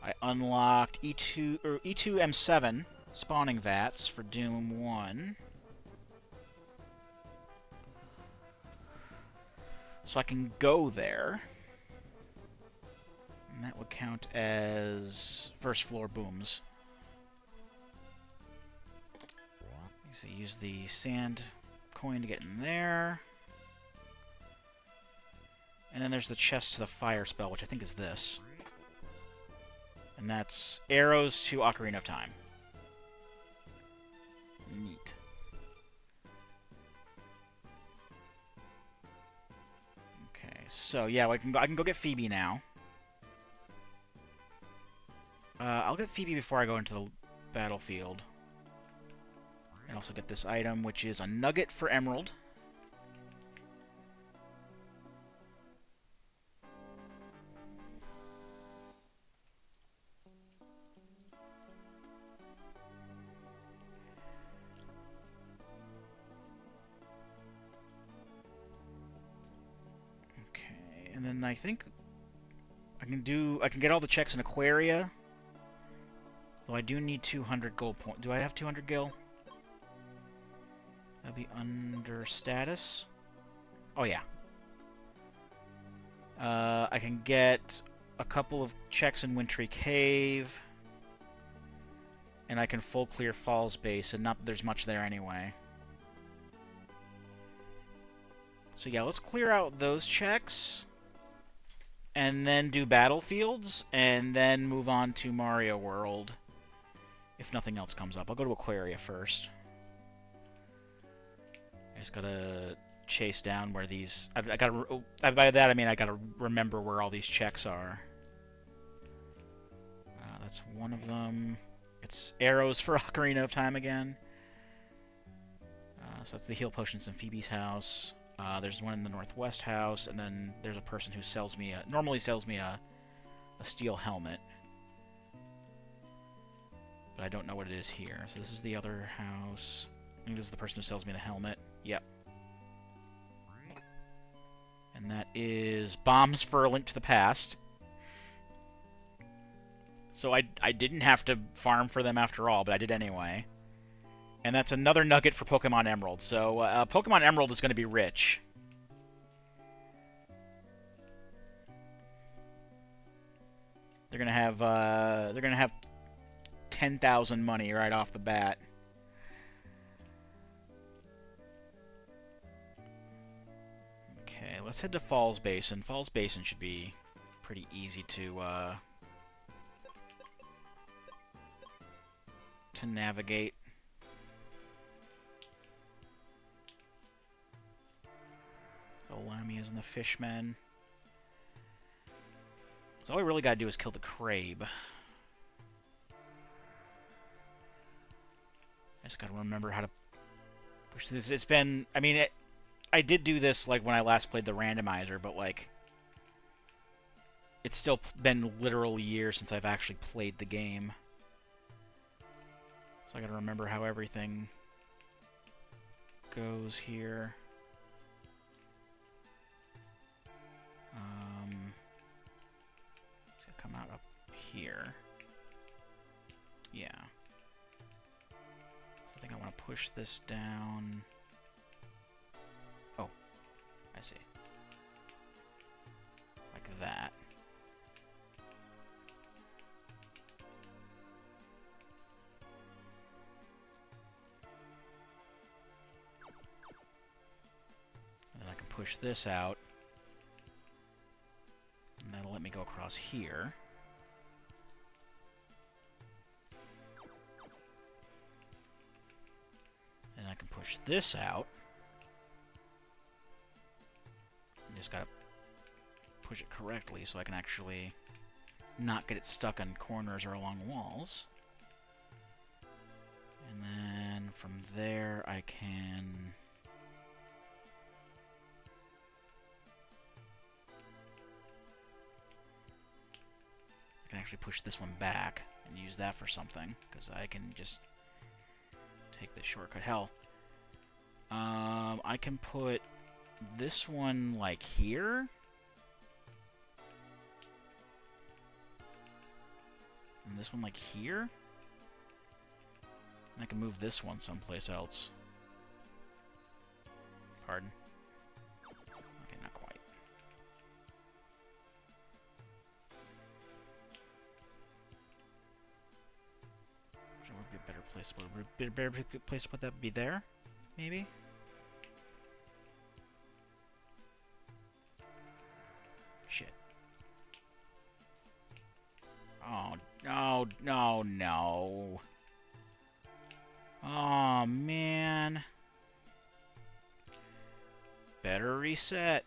I unlocked E2 or E2M7 spawning vats for Doom 1. So I can go there. And that would count as first floor booms. So use the sand coin to get in there. And then there's the chest to the fire spell, which I think is this. And that's arrows to Ocarina of Time. Neat. Okay, so yeah, I can go get Phoebe now. I'll get Phoebe before I go into the battlefield. And also get this item, which is a nugget for Emerald. Okay, and then I think I can get all the checks in Aquaria. Though I do need 200 gold points. Do I have 200 gil? That'll be under status. Oh yeah. I can get a couple of checks in Wintry Cave. And I can full clear Falls Base, and not that there's much there anyway. So yeah, let's clear out those checks. And then do Battlefields, and then move on to Mario World. If nothing else comes up. I'll go to Aquaria first. I just gotta chase down where these... I gotta... By that I mean I gotta remember where all these checks are. That's one of them. It's arrows for Ocarina of Time again. So that's the heal potions in Phoebe's house. There's one in the Northwest house, and then there's a person who sells me normally sells me a steel helmet. But I don't know what it is here. So this is the other house. I think this is the person who sells me the helmet. Yep. And that is bombs for A Link to the Past. So I didn't have to farm for them after all, but I did anyway. And that's another nugget for Pokemon Emerald. So Pokemon Emerald is going to be rich. They're gonna have 10,000 money right off the bat. Okay, let's head to Falls Basin. Falls Basin should be pretty easy to navigate. The Lamias and the Fishmen. So all we really gotta do is kill the Crabe. I just gotta remember how to push this. It's been... I mean, I did do this, like, when I last played the Randomizer, but, like... It's still been literal years since I've actually played the game. So I gotta remember how everything goes here. It's gonna come out up here. Yeah. I think I want to push this down. Oh, I see. Like that. And then I can push this out. And that'll let me go across here. And I can push this out. You just gotta push it correctly so I can actually not get it stuck on corners or along walls. And then from there I can... actually push this one back and use that for something, because I can just take this shortcut. Hell, I can put this one like here. And this one, like, here? And I can move this one someplace else. Pardon? Okay, not quite. What would be a better place to put it? Would a better place to put that be there? Maybe? Shit. Oh, no, no, no. Oh, man. Better reset.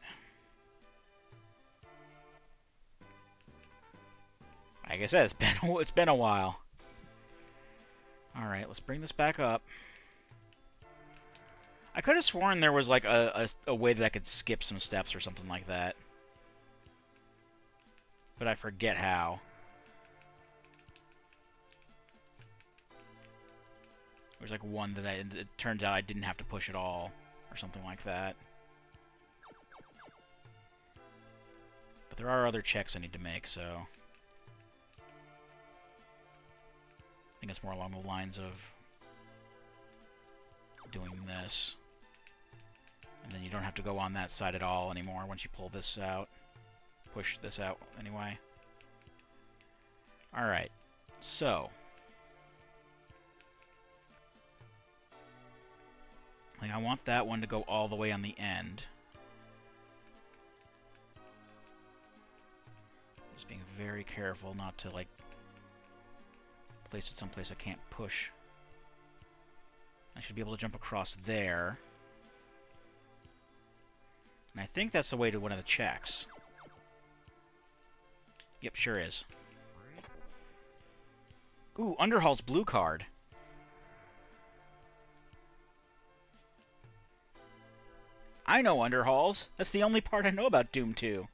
Like I said, it's been a while. All right, let's bring this back up. I could have sworn there was like a way that I could skip some steps or something like that, but I forget how. There's like one that it turns out I didn't have to push at all, or something like that. But there are other checks I need to make, so I think it's more along the lines of doing this. And then you don't have to go on that side at all anymore once you pull this out. Push this out anyway. Alright, so like I want that one to go all the way on the end. Just being very careful not to like place it someplace I can't push. I should be able to jump across there. And I think that's the way to one of the checks. Yep, sure is. Ooh, Underhall's blue card. I know Underhalls. That's the only part I know about Doom 2.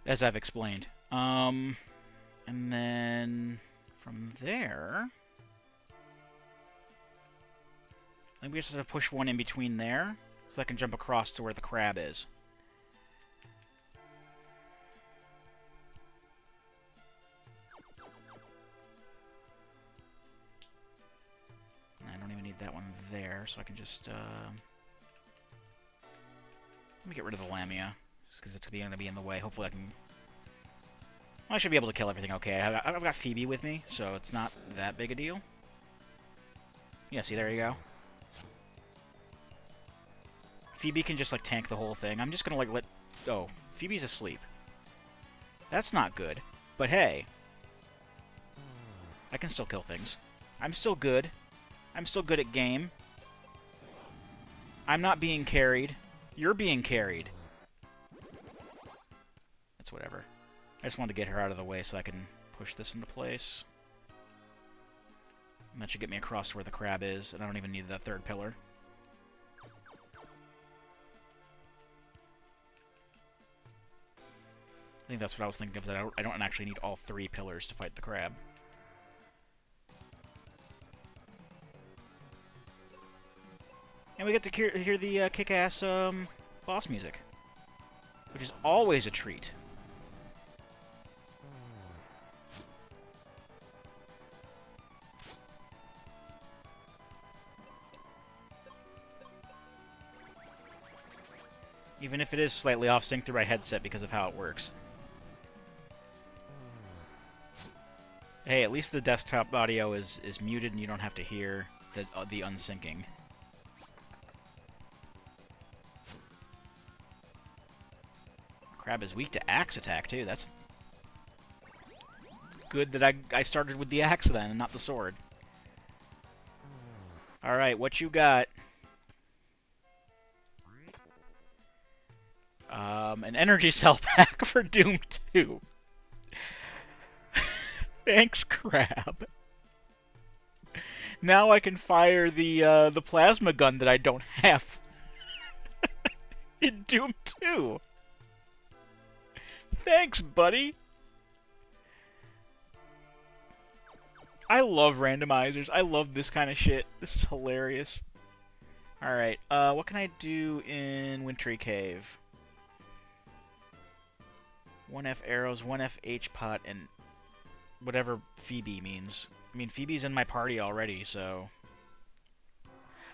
As I've explained. And then from there, I think we just have to push one in between there, so I can jump across to where the crab is. And I don't even need that one there, so I can just, let me get rid of the Lamia, just because it's going to be in the way. Hopefully I can... Well, I should be able to kill everything okay. I've got Phoebe with me, so it's not that big a deal. Yeah, see, there you go. Phoebe can just, like, tank the whole thing. I'm just gonna, like, let... Oh, Phoebe's asleep. That's not good. But hey. I can still kill things. I'm still good. I'm still good at game. I'm not being carried. You're being carried. That's whatever. I just wanted to get her out of the way so I can push this into place. And that should get me across to where the crab is, and I don't even need that third pillar. I think that's what I was thinking of, that I don't actually need all 3 pillars to fight the crab. And we get to hear the kick-ass boss music, which is always a treat. Even if it is slightly off-sync through my headset because of how it works. Hey, at least the desktop audio is muted and you don't have to hear the unsyncing. Crab is weak to axe attack, too. That's good that I started with the axe then and not the sword. Alright, what you got? An energy cell pack for Doom 2. Thanks, Crab. Now I can fire the plasma gun that I don't have in Doom 2. Thanks, buddy. I love randomizers. I love this kind of shit. This is hilarious. Alright, what can I do in Wintry Cave? 1F arrows, 1F H-pot, and whatever Phoebe means. I mean, Phoebe's in my party already, so...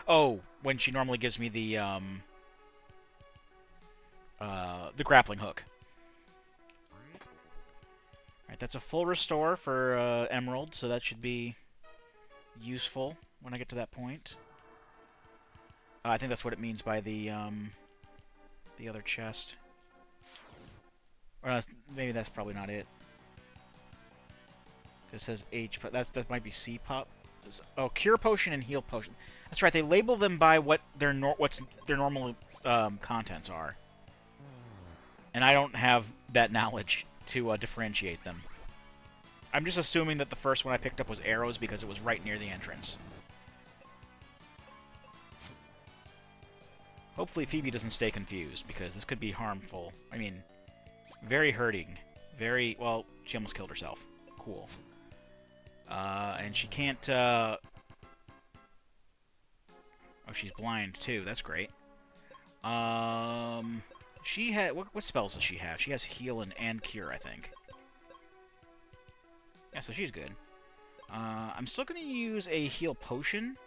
Oh, when she normally gives me the grappling hook. Alright, that's a full restore for Emerald, so that should be useful when I get to that point. I think that's what it means by the other chest. Or maybe that's probably not it. It says H, but that might be C pop. Oh, Cure Potion and Heal Potion. That's right. They label them by what what's their normal contents are, and I don't have that knowledge to differentiate them. I'm just assuming that the first one I picked up was arrows because it was right near the entrance. Hopefully Phoebe doesn't stay confused, because this could be harmful. I mean, very hurting. Very... well, she almost killed herself. Cool. And she can't... oh, she's blind, too. That's great. She had... What spells does she have? She has Heal and Cure, I think. Yeah, so she's good. I'm still going to use a Heal Potion,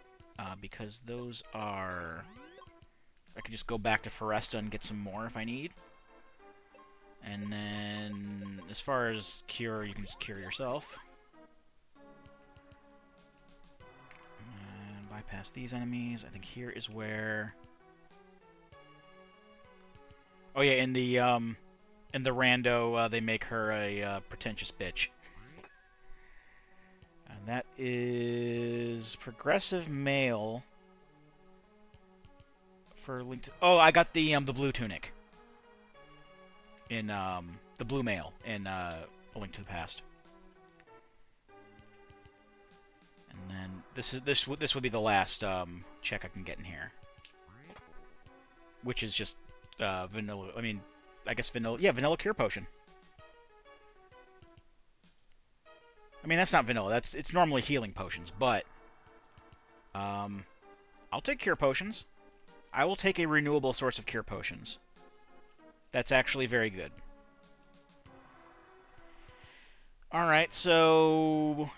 because those are... I can just go back to Foresta and get some more if I need. And then, as far as Cure, you can just cure yourself. And bypass these enemies. I think here is where... Oh yeah, in the rando, they make her a pretentious bitch. And that is progressive male for Link to... Oh, I got the blue tunic in the blue mail in A Link to the Past. And then this would be the last check I can get in here, which is just vanilla. I mean, I guess vanilla. Yeah, vanilla Cure Potion. I mean, that's not vanilla. It's normally healing potions, but I'll take Cure Potions. I will take a renewable source of Cure Potions. That's actually very good. Alright, so...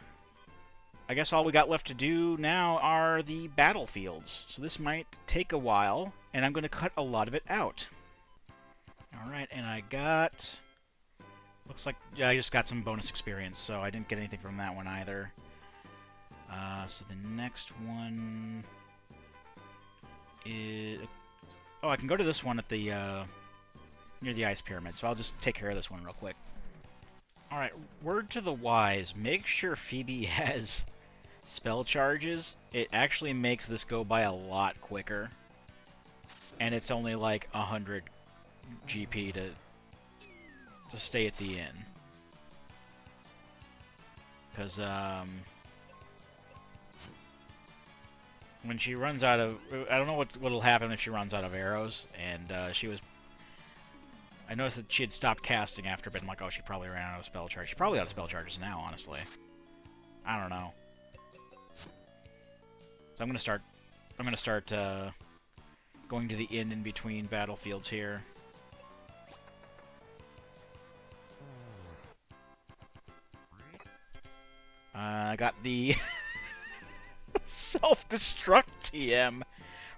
I guess all we got left to do now are the battlefields. So this might take a while, and I'm going to cut a lot of it out. Alright, and I got... Looks like I just got some bonus experience, so I didn't get anything from that one either. So the next one... Oh, I can go to this one at the near the ice pyramid, so I'll just take care of this one real quick. Alright, word to the wise, make sure Phoebe has spell charges. It actually makes this go by a lot quicker, and it's only like 100 GP to stay at the inn. Because when she runs out of... I don't know what'll happen if she runs out of arrows, and she was... I noticed that she had stopped casting after, but I'm like, oh, she probably ran out of spell charge. She's probably out of spell charges now, honestly. I don't know. So I'm gonna start going to the inn in between battlefields here. I got the self-destruct TM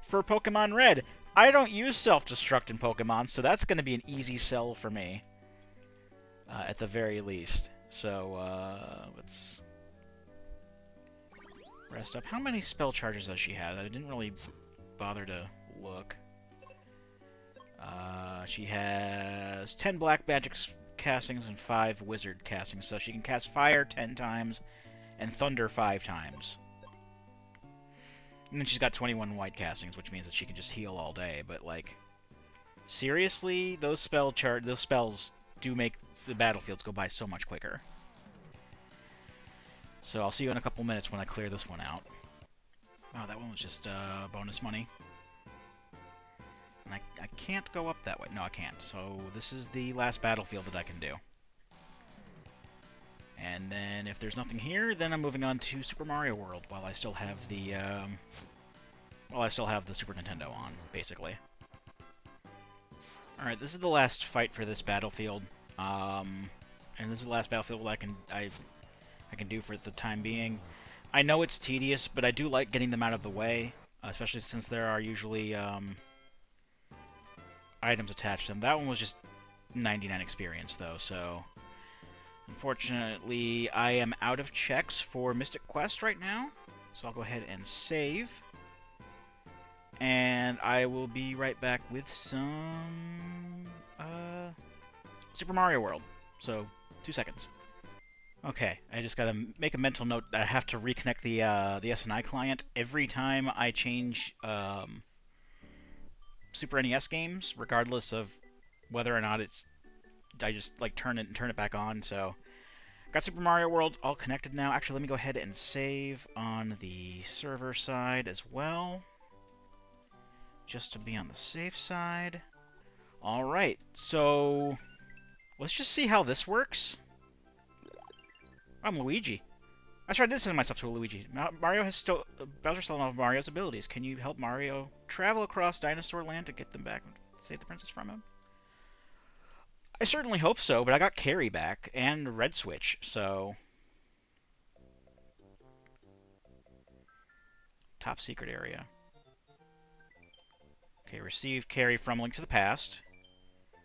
for Pokemon Red. I don't use self-destruct in Pokemon, so that's going to be an easy sell for me, at the very least. So, let's rest up. How many spell charges does she have? I didn't really bother to look. She has 10 Black Magic castings and 5 Wizard castings, so she can cast Fire 10 times and Thunder 5 times. And then she's got 21 White castings, which means that she can just heal all day, but, like, seriously, those spells do make the battlefields go by so much quicker. So I'll see you in a couple minutes when I clear this one out. Wow, that one was just bonus money. And I can't go up that way. No, I can't. So this is the last battlefield that I can do. And then if there's nothing here, then I'm moving on to Super Mario World while I still have the Super Nintendo on, basically. All right, this is the last fight for this battlefield. And this is the last battlefield I I can do for the time being. I know it's tedious, but I do like getting them out of the way, especially since there are usually items attached to them. That one was just 99 experience, though, so... Unfortunately, I am out of checks for Mystic Quest right now, so I'll go ahead and save. And I will be right back with some Super Mario World. So, 2 seconds. Okay, I just gotta make a mental note that I have to reconnect the SNI client every time I change Super NES games, regardless of whether or not I just like turn it back on. So, got Super Mario World all connected now. Actually, let me go ahead and save on the server side as well, just to be on the safe side. All right, so let's just see how this works. I'm Luigi. I tried to send myself to a Luigi. Bowser still doesn't have Mario's abilities. Can you help Mario travel across Dinosaur Land to get them back and save the princess from him? I certainly hope so, but I got Carrie back and Red Switch, so... Top secret area. Okay, received Carrie from Link to the Past.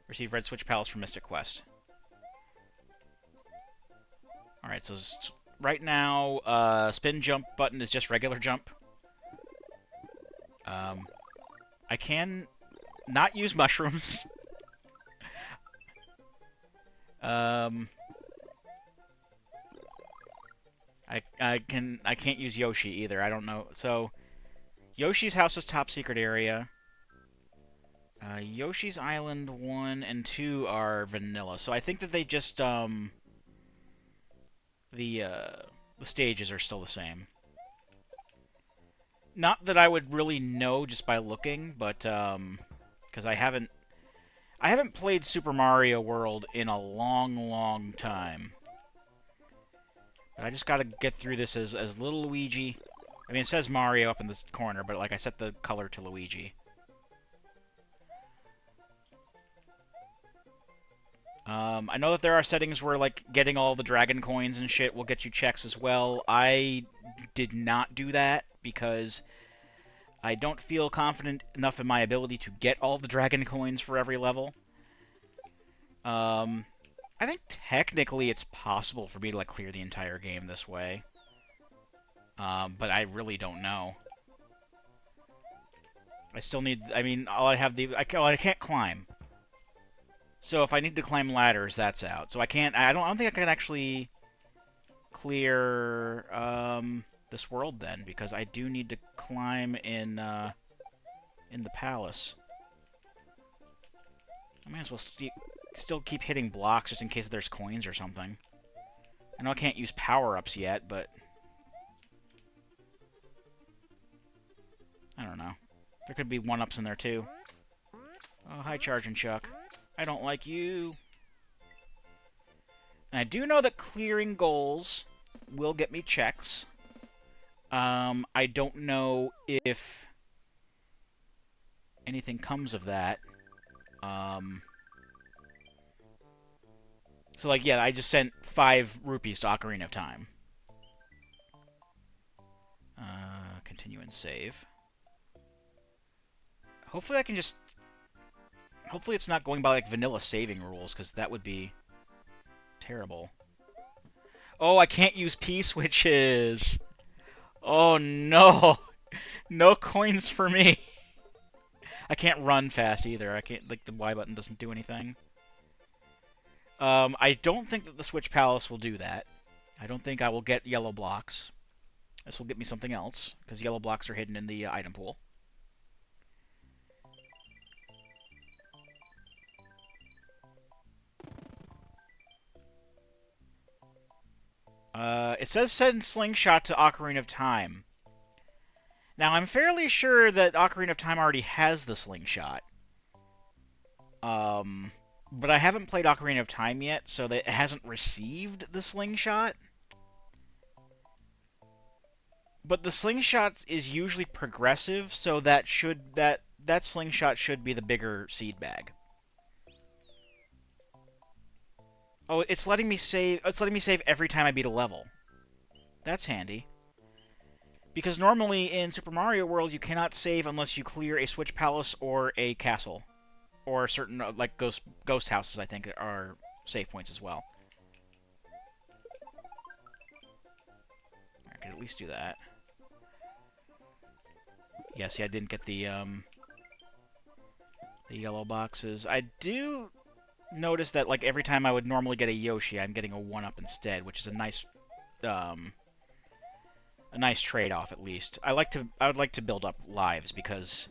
Received Red Switch Palace from Mystic Quest. Alright, so right now, spin jump button is just regular jump. I can not use mushrooms. I can't use Yoshi either. I don't know. So Yoshi's house is top secret area. Yoshi's Island 1 and 2 are vanilla. So I think that they just the stages are still the same. Not that I would really know just by looking, but because I haven't played Super Mario World in a long time. But I just gotta get through this as little Luigi. I mean, it says Mario up in this corner, but like I set the color to Luigi. I know that there are settings where like getting all the dragon coins and shit will get you checks as well. I did not do that because I don't feel confident enough in my ability to get all the dragon coins for every level. I think technically it's possible for me to like clear the entire game this way. But I really don't know. I still need, I mean, all I have I can't climb. So if I need to climb ladders, that's out. So I can't, I don't think I can actually clear this world then, because I do need to climb in the palace. I might as well still keep hitting blocks just in case there's coins or something. I know I can't use power-ups yet, but I don't know. There could be one-ups in there too. Oh, hi, Charging Chuck. I don't like you. And I do know that clearing goals will get me checks. I don't know if anything comes of that. So, like, yeah, I just sent 5 rupees to Ocarina of Time. Continue and save. Hopefully I can just... Hopefully it's not going by, like, vanilla saving rules, because that would be terrible. Oh, I can't use P-switches! Oh, no! No coins for me! I can't run fast, either. I can't, like, the Y button doesn't do anything. I don't think that the Switch Palace will do that. I don't think I will get yellow blocks. This will get me something else, because yellow blocks are hidden in the item pool. It says send Slingshot to Ocarina of Time. Now, I'm fairly sure that Ocarina of Time already has the Slingshot. But I haven't played Ocarina of Time yet, so that it hasn't received the Slingshot. But the Slingshot is usually progressive, so that Slingshot should be the bigger seed bag. Oh, it's letting me save. It's letting me save every time I beat a level. That's handy. Because normally in Super Mario World, you cannot save unless you clear a Switch Palace or a castle. Or certain, like, ghost houses, I think, are save points as well. I could at least do that. Yeah, see, I didn't get the yellow boxes. I do notice that, like, every time I would normally get a Yoshi, I'm getting a 1-up instead, which is a nice trade-off, at least. I would like to build up lives, because,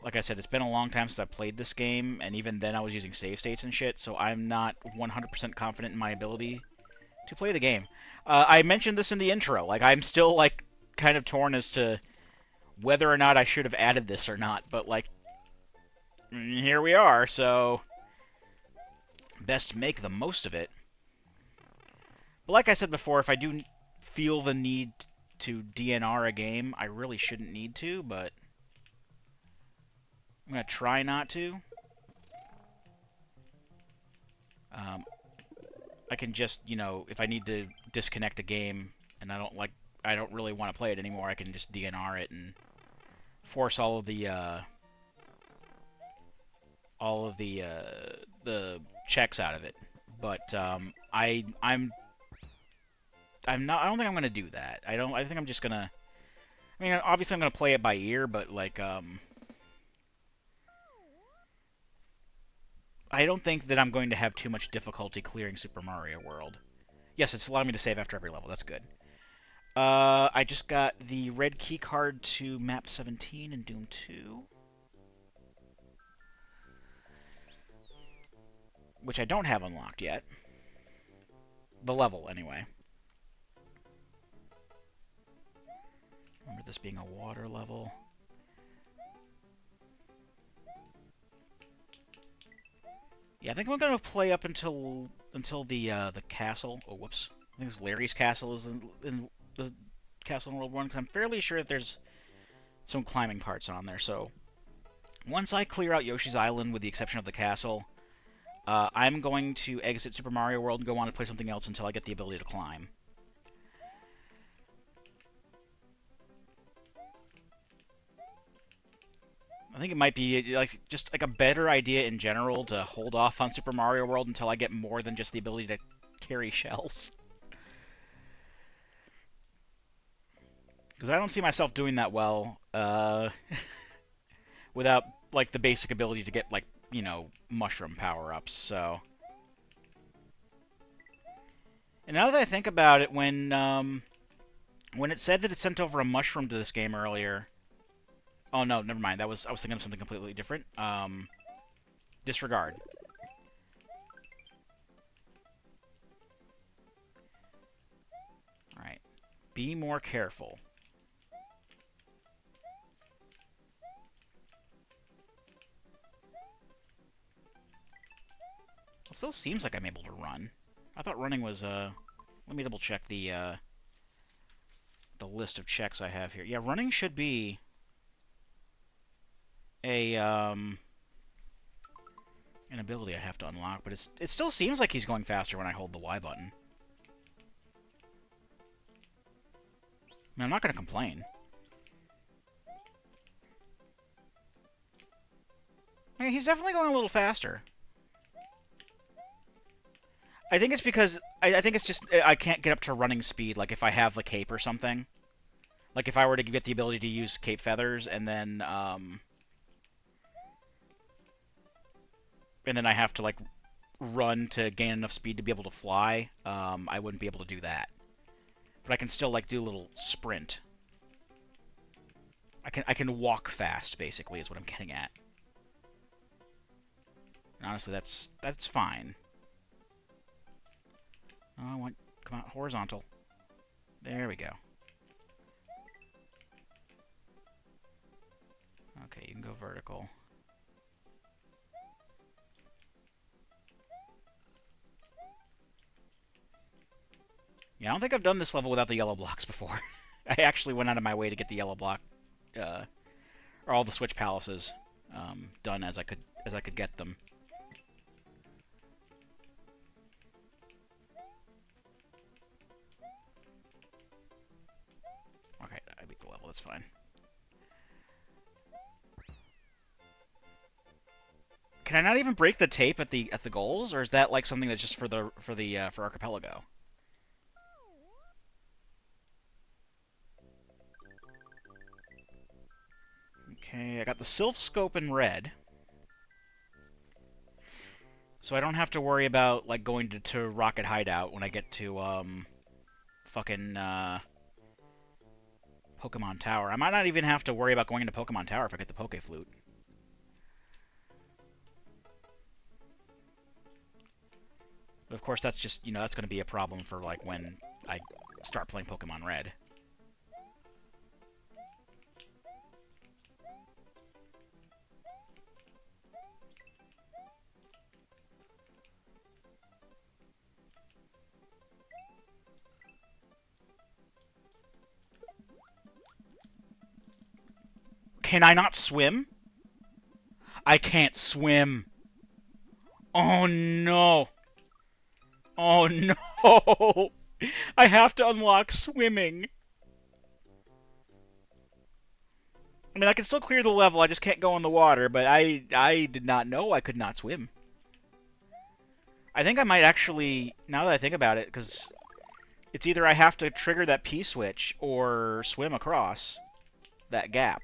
like I said, it's been a long time since I played this game, and even then I was using save states and shit, so I'm not 100% confident in my ability to play the game. I mentioned this in the intro. Like, I'm still, like, kind of torn as to whether or not I should have added this or not, but, like, here we are, so best make the most of it. But like I said before, if I do feel the need to DNR a game, I really shouldn't need to, but I'm going to try not to. I can just, you know, if I need to disconnect a game and I don't really want to play it anymore, I can just DNR it and force all of the the checks out of it. But I'm not. I don't think I'm gonna do that. I think I'm just gonna. I mean, obviously I'm gonna play it by ear, but like I don't think that I'm going to have too much difficulty clearing Super Mario World. Yes, it's allowing me to save after every level. That's good. I just got the red key card to Map 17 in Doom 2, which I don't have unlocked yet. The level, anyway. Remember this being a water level. Yeah, I think I'm gonna play up until the castle. Oh, whoops! I think it's Larry's castle is in the castle in World 1, because I'm fairly sure that there's some climbing parts on there. So once I clear out Yoshi's Island, with the exception of the castle, I'm going to exit Super Mario World and go on to play something else until I get the ability to climb. I think it might be like just like a better idea in general to hold off on Super Mario World until I get more than just the ability to carry shells. Because I don't see myself doing that well without like the basic ability to get, like, you know, mushroom power-ups. So, and now that I think about it, when it said that it sent over a mushroom to this game earlier. Oh no, never mind. I was thinking of something completely different. Disregard. All right. Be more careful. It still seems like I'm able to run. I thought running was let me double check the list of checks I have here. Yeah, running should be a an ability I have to unlock, but it still seems like he's going faster when I hold the Y button. I mean, I'm not going to complain. I mean, he's definitely going a little faster. I think it's because I think it's just I can't get up to running speed. Like if I have the cape or something. Like if I were to get the ability to use cape feathers and then I have to like run to gain enough speed to be able to fly, I wouldn't be able to do that. But I can still like do a little sprint. I can walk fast, basically, is what I'm getting at. And honestly, that's fine. Oh, I want come on horizontal. There we go. Okay, you can go vertical. Yeah, I don't think I've done this level without the yellow blocks before. I actually went out of my way to get the yellow block, or all the switch palaces done as I could get them. that's fine. Can I not even break the tape at the goals, or is that like something that's just for Archipelago? Okay, I got the Sylph Scope in red, so I don't have to worry about like going to Rocket Hideout when I get to fucking Pokemon Tower. I might not even have to worry about going into Pokemon Tower if I get the Poke Flute. But of course, that's just, that's going to be a problem for like when I start playing Pokemon Red. Can I not swim? I can't swim. Oh no. Oh no. I have to unlock swimming. I mean, I can still clear the level, I just can't go in the water, but I did not know I could not swim. I think I might actually, now that I think about it, because it's either I have to trigger that P-switch or swim across that gap.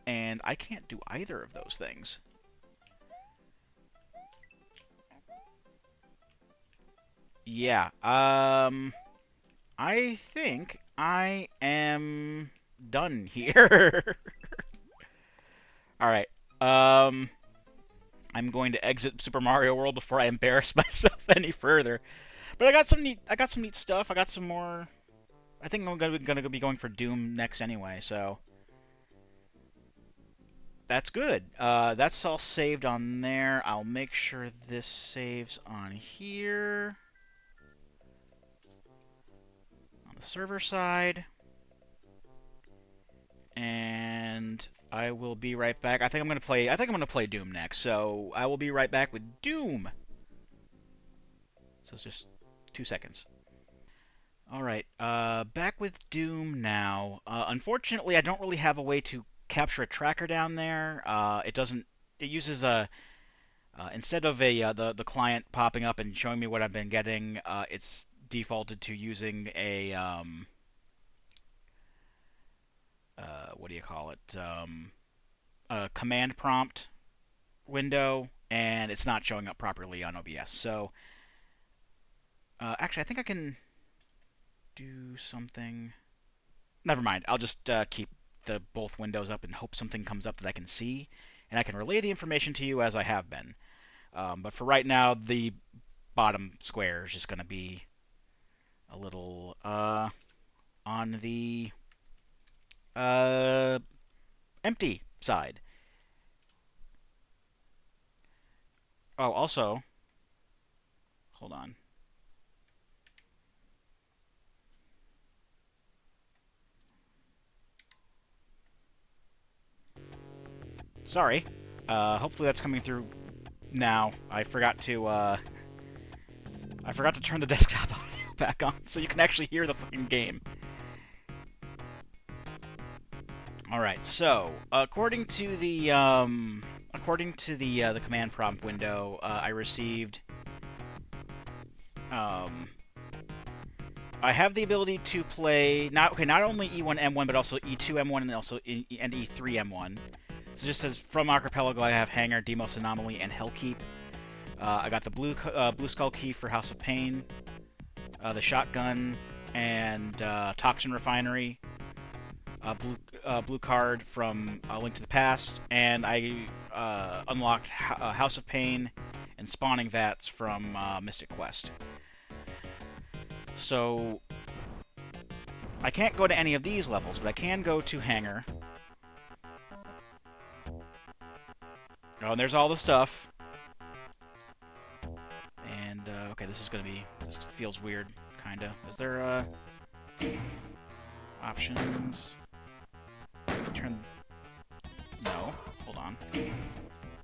And I can't do either of those things. Yeah, I think I am done here. Alright, I'm going to exit Super Mario World before I embarrass myself any further. But I got some neat stuff. I got some more. I think I'm gonna be going for Doom next anyway, so that's good. That's all saved on there. I'll make sure this saves on here on the server side, and I will be right back. I think I'm gonna play Doom next, so I will be right back with Doom. So it's just 2 seconds. Alright, back with Doom now. Unfortunately, I don't really have a way to capture a tracker down there. It uses instead of the client popping up and showing me what I've been getting, it's defaulted to using what do you call it? A command prompt window, and it's not showing up properly on OBS. So, actually, I think I can do something. Never mind. I'll just keep both windows up and hope something comes up that I can see, and I can relay the information to you as I have been. But for right now, the bottom square is just going to be a little on the uh, empty side. Oh, also, hold on. Sorry. Hopefully that's coming through now. I forgot to turn the desktop audio back on so you can actually hear the fucking game. All right. So, according to the command prompt window, I received I have the ability to play not only E1M1 but also E2M1 and also and E3M1. So just as from Archipelago, I have Hangar, Demos Anomaly, and Hellkeep. I got the blue skull key for House of Pain, the shotgun, and Toxin Refinery. Blue card from Link to the Past, and I unlocked House of Pain and Spawning Vats from Mystic Quest. So I can't go to any of these levels, but I can go to Hangar. Oh, and there's all the stuff. And, okay, this feels weird, kinda. Is there, options? No, hold on.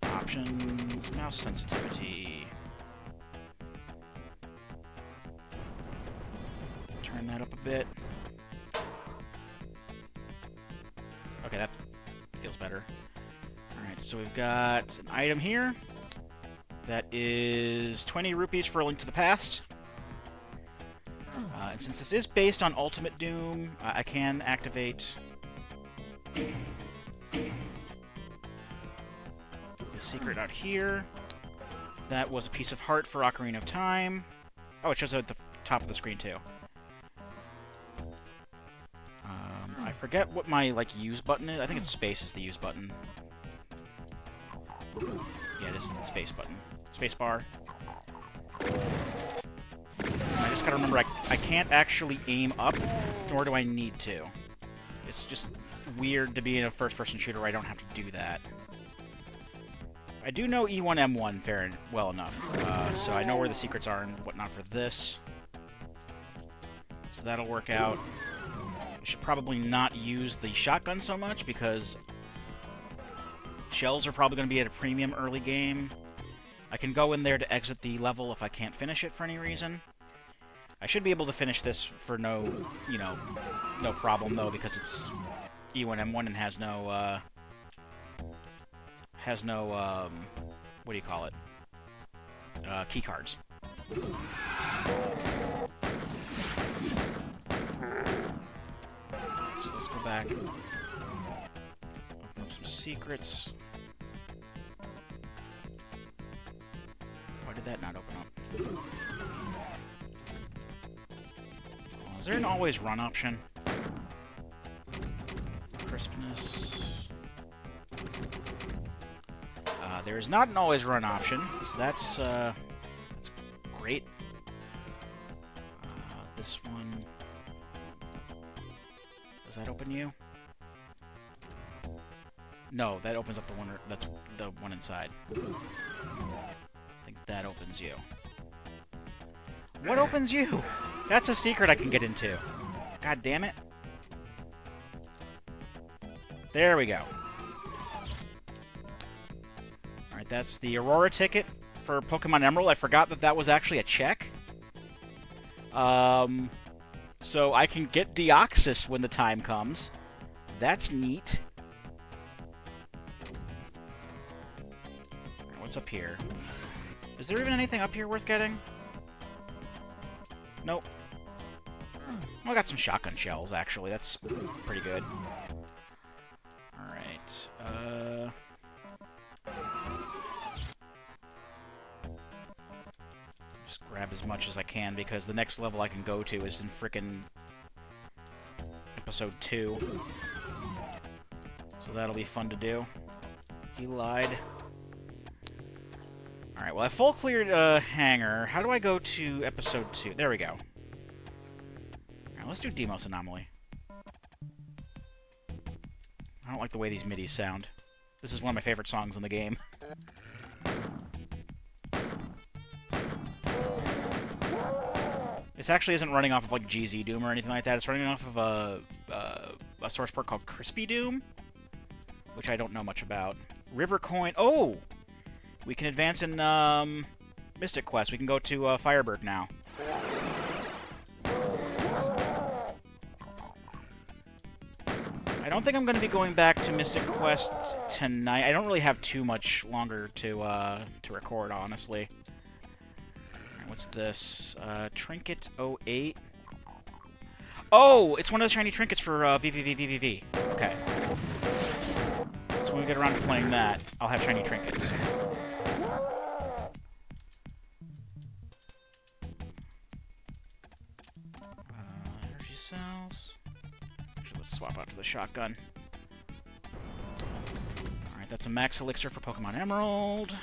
Options, mouse sensitivity. Turn that up a bit. Okay, that feels better. Alright, so we've got an item here. That is 20 rupees for A Link to the Past. And since this is based on Ultimate Doom, I can activate the secret out here. That was a piece of heart for Ocarina of Time. Oh, it shows at the top of the screen, too. I forget what my, use button is. I think it's space is the use button. Yeah, this is the space button. Space bar. I just gotta remember, I can't actually aim up, nor do I need to. It's just weird to be in a first-person shooter where I don't have to do that. I do know E1, M1 well enough, so I know where the secrets are and whatnot for this. So that'll work out. I should probably not use the shotgun so much, because shells are probably going to be at a premium early game. I can go in there to exit the level if I can't finish it for any reason. I should be able to finish this for no problem, though, because it's E1, M1 and has no, what do you call it? Key cards. So let's go back. Open up some secrets. Why did that not open up? Oh, is there an always run option? Crispness. There is not an always run option, so that's great. This one, does that open you? No, that opens up the one. That's the one inside. I think that opens you. What opens you? That's a secret I can get into. God damn it! There we go. Alright, that's the Aurora ticket for Pokemon Emerald. I forgot that that was actually a check. So I can get Deoxys when the time comes. That's neat. Right, what's up here? Is there even anything up here worth getting? Nope. Well, I got some shotgun shells, actually. That's pretty good. Alright, just grab as much as I can, because the next level I can go to is in frickin' episode 2. So that'll be fun to do. He lied. Alright, well, I full cleared Hangar. How do I go to episode 2? There we go. Alright, let's do Deimos Anomaly. I don't like the way these midis sound. This is one of my favorite songs in the game. This actually isn't running off of, like, GZ Doom or anything like that. It's running off of a source port called Crispy Doom, which I don't know much about. River Coin. Oh! We can advance in Mystic Quest. We can go to Firebird now. I don't think I'm going to be going back to Mystic Quest tonight. I don't really have too much longer to record, honestly. Alright, what's this? Trinket 08. Oh! It's one of the shiny trinkets for VVVVVV. Okay. So when we get around to playing that, I'll have shiny trinkets. Energy cells. Actually, let's swap out to the shotgun. Alright, that's a max elixir for Pokemon Emerald.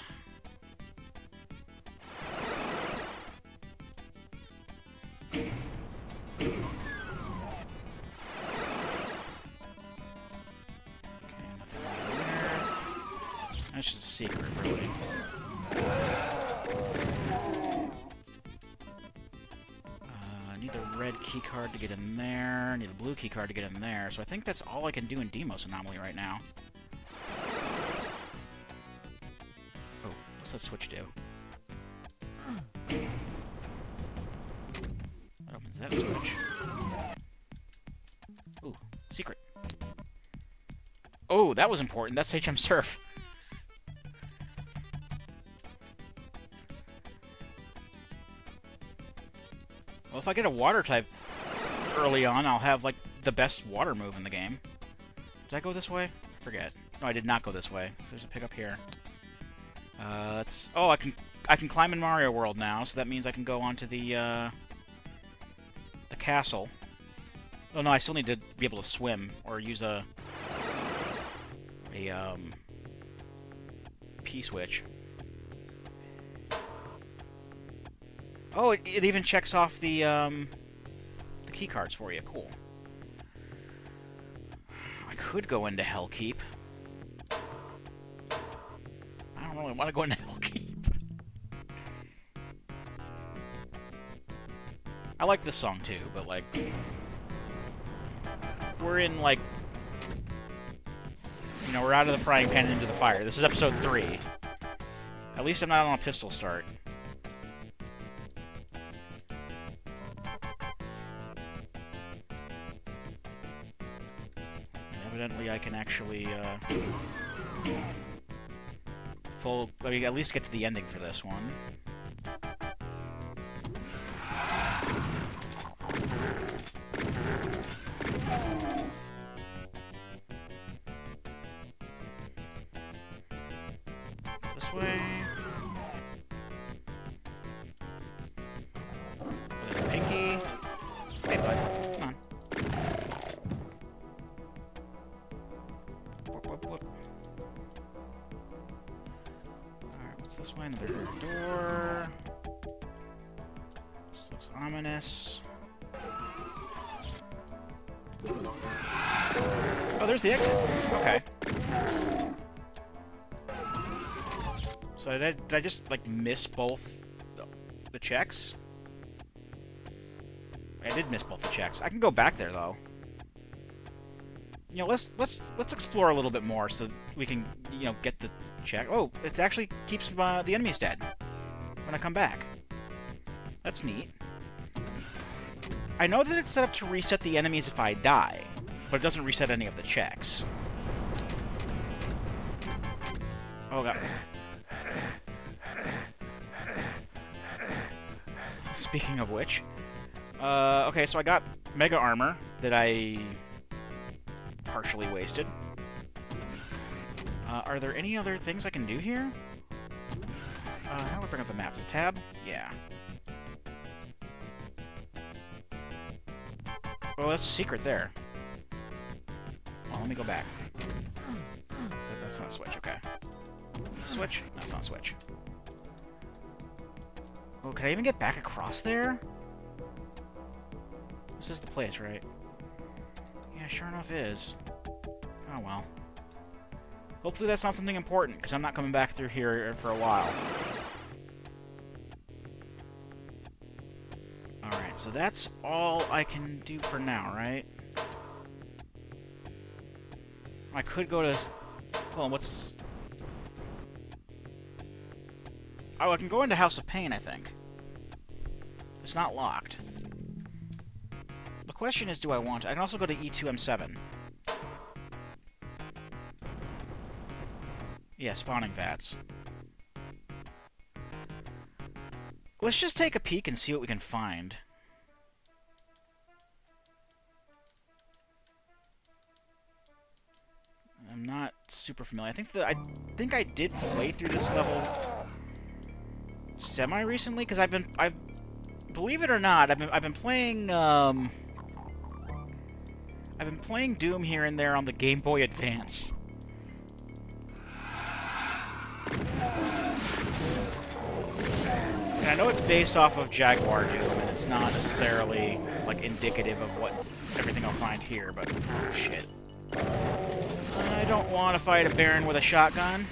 That's just a secret, really. I need the red keycard to get in there. I need the blue keycard to get in there. So I think that's all I can do in Deimos Anomaly right now. Oh, what's that switch do? That opens that switch. Ooh, secret. Oh, that was important. That's HM Surf. Well, if I get a water type early on, I'll have, like, the best water move in the game. Did I go this way? I forget. No, I did not go this way. There's a pickup here. Let's... Oh, I can climb in Mario World now, so that means I can go onto the castle. Oh, no, I still need to be able to swim, or use a P-switch. Oh, it even checks off the key cards for you. Cool. I could go into Hellkeep. I don't really want to go into Hellkeep. I like this song too, but like, we're in like, you know, we're out of the frying pan and into the fire. This is episode 3. At least I'm not on a pistol start. Evidently, I can actually I mean, at least get to the ending for this one. This way. There's a pinky. Hey, bud. Come on. Whoop. Alright, what's this way? Another door. This looks ominous. Oh, there's the exit. Okay. So did I just, like, miss both the checks? I did miss both the checks. I can go back there, though. You know, let's explore a little bit more so we can, you know, get the check. Oh, it actually keeps the enemies dead when I come back. That's neat. I know that it's set up to reset the enemies if I die, but it doesn't reset any of the checks. Oh god. Speaking of which, okay, so I got Mega Armor that I partially wasted. Are there any other things I can do here? How do I bring up the maps? A tab? Yeah. Oh, that's a secret there. Oh, let me go back. That's not a switch, okay. Switch? That's not a switch. Oh, can I even get back across there? This is the place, right? Yeah, sure enough is. Oh well. Hopefully that's not something important, because I'm not coming back through here for a while. Alright, so that's all I can do for now, right? I could go to... Hold on, what's... Oh, I can go into House of Pain, I think. It's not locked. The question is, do I want to? I can also go to E2M7. Yeah, spawning vats. Let's just take a peek and see what we can find. I'm not super familiar. I think I did play through this level semi-recently, because I've believe it or not, I've been playing Doom here and there on the Game Boy Advance. And I know it's based off of Jaguar Doom, and it's not necessarily like indicative of what everything I'll find here, but oh shit. I don't want to fight a Baron with a shotgun.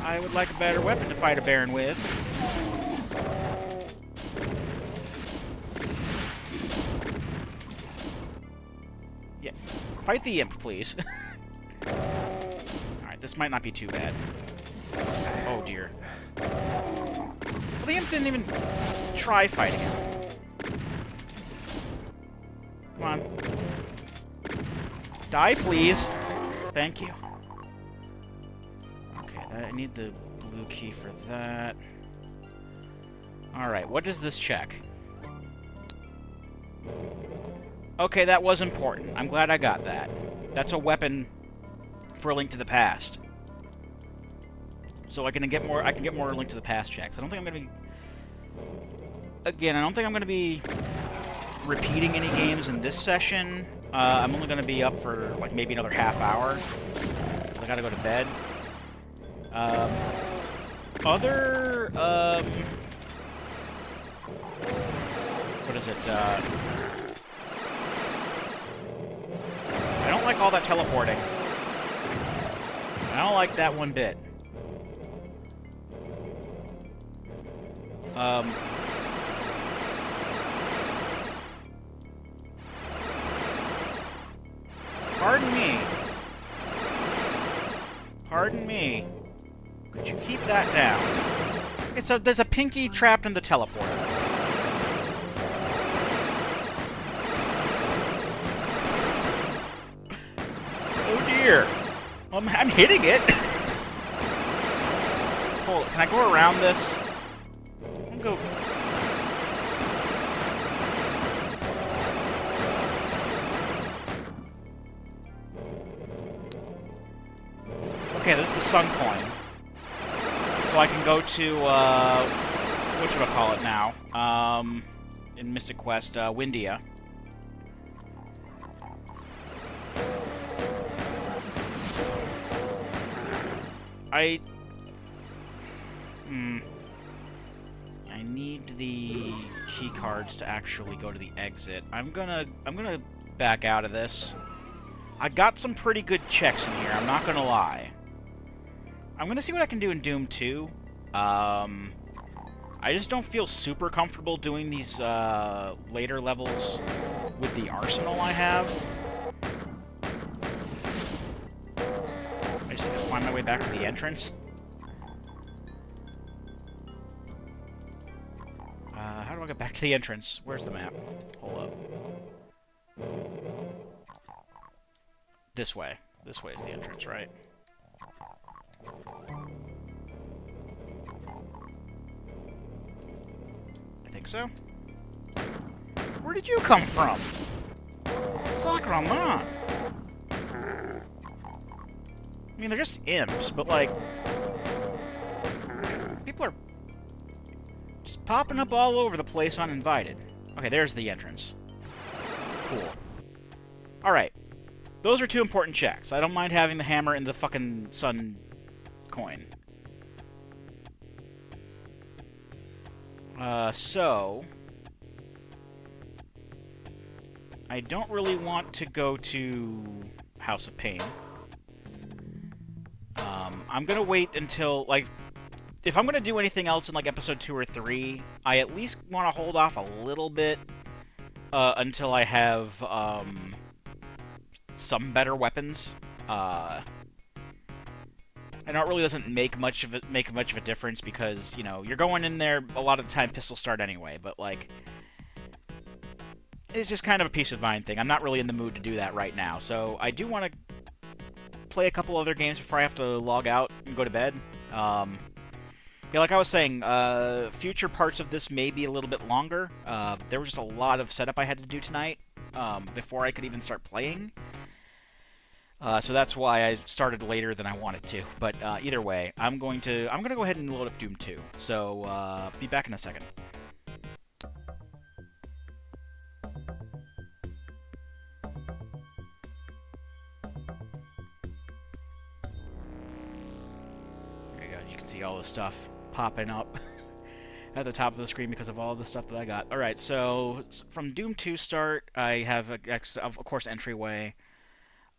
I would like a better weapon to fight a Baron with. Yeah, fight the imp, please. Alright, this might not be too bad. Oh dear. Well, the imp didn't even try fighting him. Come on. Die, please. Thank you. Okay, I need the blue key for that. Alright, what does this check? Okay, that was important. I'm glad I got that. That's a weapon for a Link to the Past. So I can get more Link to the Past checks. I don't think I'm gonna be... Again, I don't think I'm gonna be repeating any games in this session. I'm only gonna be up for like maybe another half hour. Cause I gotta go to bed. What is it? I don't like all that teleporting. I don't like that one bit. Pardon me. Pardon me. Could you keep that down? There's a pinky trapped in the teleporter. Oh dear. I'm hitting it. Hold on, can I go around this? I'll go. Okay, this is the sun coin. So I can go to, whatchamacallit now? In Mystic Quest, Windia. I need the key cards to actually go to the exit. I'm gonna back out of this. I got some pretty good checks in here, I'm not gonna lie. I'm gonna see what I can do in Doom 2. I just don't feel super comfortable doing these later levels with the arsenal I have. I just need to find my way back to the entrance. How do I get back to the entrance? Where's the map? Hold up. This way. This way is the entrance, right? I think so. Where did you come from? Sakuramon! I mean, they're just imps, but like... people are just popping up all over the place uninvited. Okay, there's the entrance. Cool. Alright. Those are two important checks. I don't mind having the hammer and the fucking sun coin. So... I don't really want to go to House of Pain. I'm gonna wait until, like, if I'm gonna do anything else in, like, episode 2 or 3, I at least want to hold off a little bit until I have some better weapons. I know it really doesn't make much of a difference because, you know, you're going in there a lot of the time pistol start anyway, but like it's just kind of a peace of mind thing. I'm not really in the mood to do that right now, so I do want to play a couple other games before I have to log out and go to bed. Yeah, like I was saying, future parts of this may be a little bit longer. There was just a lot of setup I had to do tonight before I could even start playing. So that's why I started later than I wanted to. But either way, I'm gonna go ahead and load up Doom 2. So be back in a second. There you go. You can see all the stuff popping up at the top of the screen because of all the stuff that I got. All right, so from Doom 2 start, I have of course Entryway.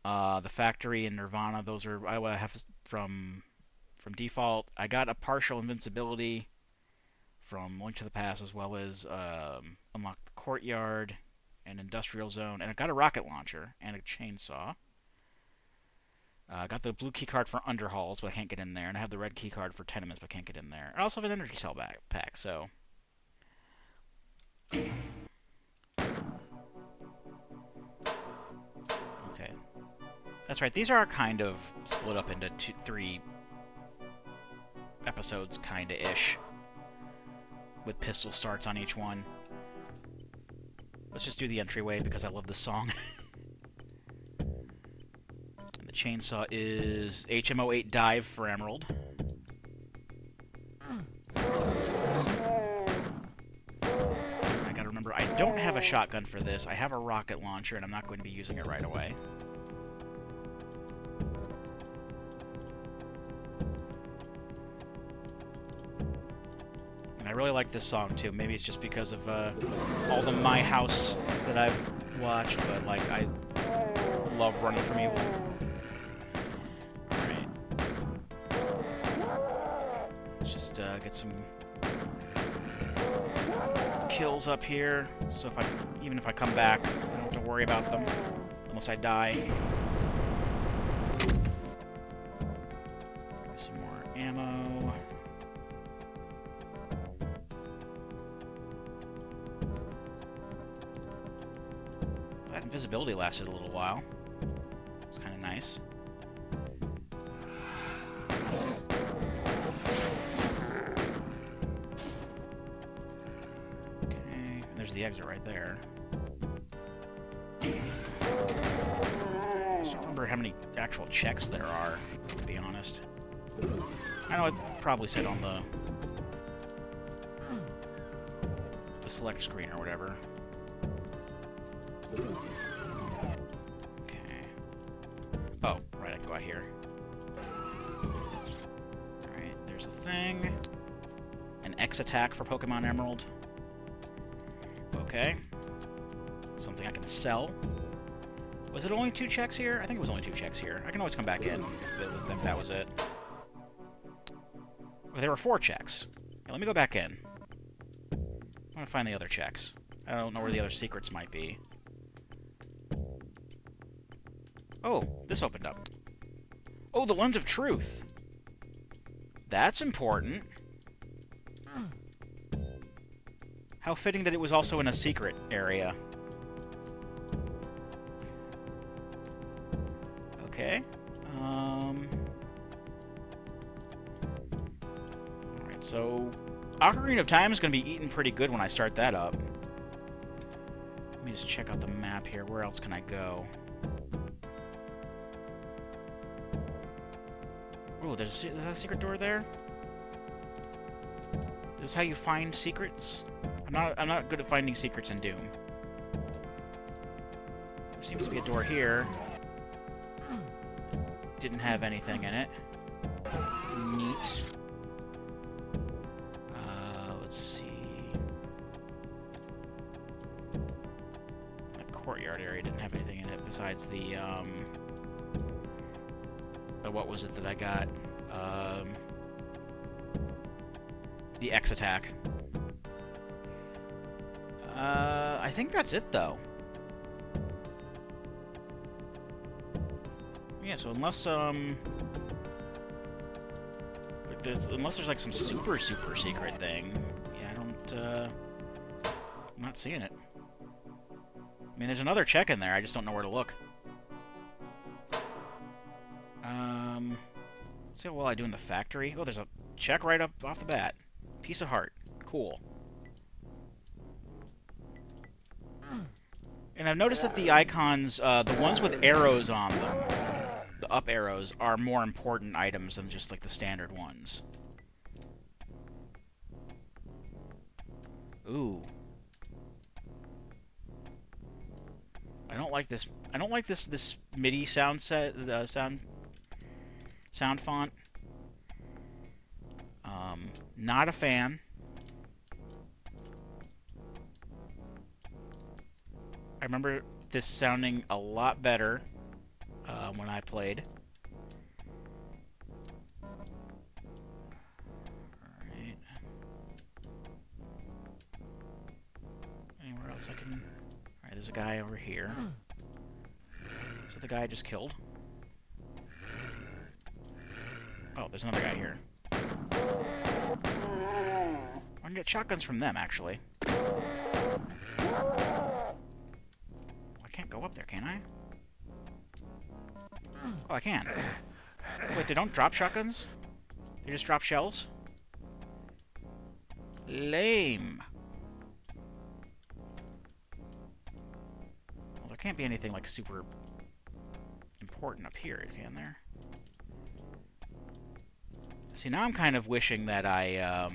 The Factory and Nirvana, those are I have from default. I got a partial invincibility from Link to the Past, as well as unlock the Courtyard and Industrial Zone, and I got a rocket launcher and a chainsaw. I got the blue key card for Underhalls, but I can't get in there, and I have the red key card for Tenements, but I can't get in there. I also have an energy cell pack, so. Okay. That's right, these are kind of split up into 3 episodes, kinda-ish, with pistol starts on each one. Let's just do the entryway because I love this song. And the chainsaw is HMO8 Dive for Emerald. I gotta remember, I don't have a shotgun for this. I have a rocket launcher, and I'm not going to be using it right away. And I really like this song, too. Maybe it's just because of all the My House that I've watched, but, like, I love Running from Evil. Alright. Let's just get some kills up here, so even if I come back, I don't have to worry about them, unless I die. Some more ammo. That invisibility lasted a little while. It's kind of nice. There's the exit right there. I just don't remember how many actual checks there are, to be honest. I know it probably said on the select screen or whatever. Okay. Oh, right, I can go out here. Alright, there's a thing. An X attack for Pokemon Emerald. Okay. Something I can sell. Was it only 2 checks here? I think it was only 2 checks here. I can always come back in if that was it. Well, there were 4 checks. Yeah, let me go back in. I want to find the other checks. I don't know where the other secrets might be. Oh, this opened up. Oh, the Lens of Truth. That's important. How fitting that it was also in a secret area. Okay. Alright, so Ocarina of Time is going to be eating pretty good when I start that up. Let me just check out the map here. Where else can I go? Oh, there's a secret door there? Is this how you find secrets? I'm not good at finding secrets in Doom. There seems to be a door here. Didn't have anything in it. Neat. Let's see. The courtyard area didn't have anything in it besides the what was it that I got? The X attack. I think that's it, though. Yeah, so unless, unless there's, like, some super secret thing, yeah, I'm not seeing it. I mean, there's another check in there, I just don't know where to look. Let's see how well I do in the factory. Oh, there's a check right up off the bat. Piece of heart. Cool. And I've noticed that the icons, the ones with arrows on them, the up arrows, are more important items than just like the standard ones. Ooh. I don't like this. I don't like this MIDI sound set, sound font. Not a fan. I remember this sounding a lot better when I played. Alright. Anywhere else I can... Alright, there's a guy over here. Is that the guy I just killed? Oh, there's another guy here. I can get shotguns from them, actually. I can't go up there, can I? Oh, I can. Wait, they don't drop shotguns? They just drop shells? Lame. Well, there can't be anything, like, super important up here, can there? See, now I'm kind of wishing that I,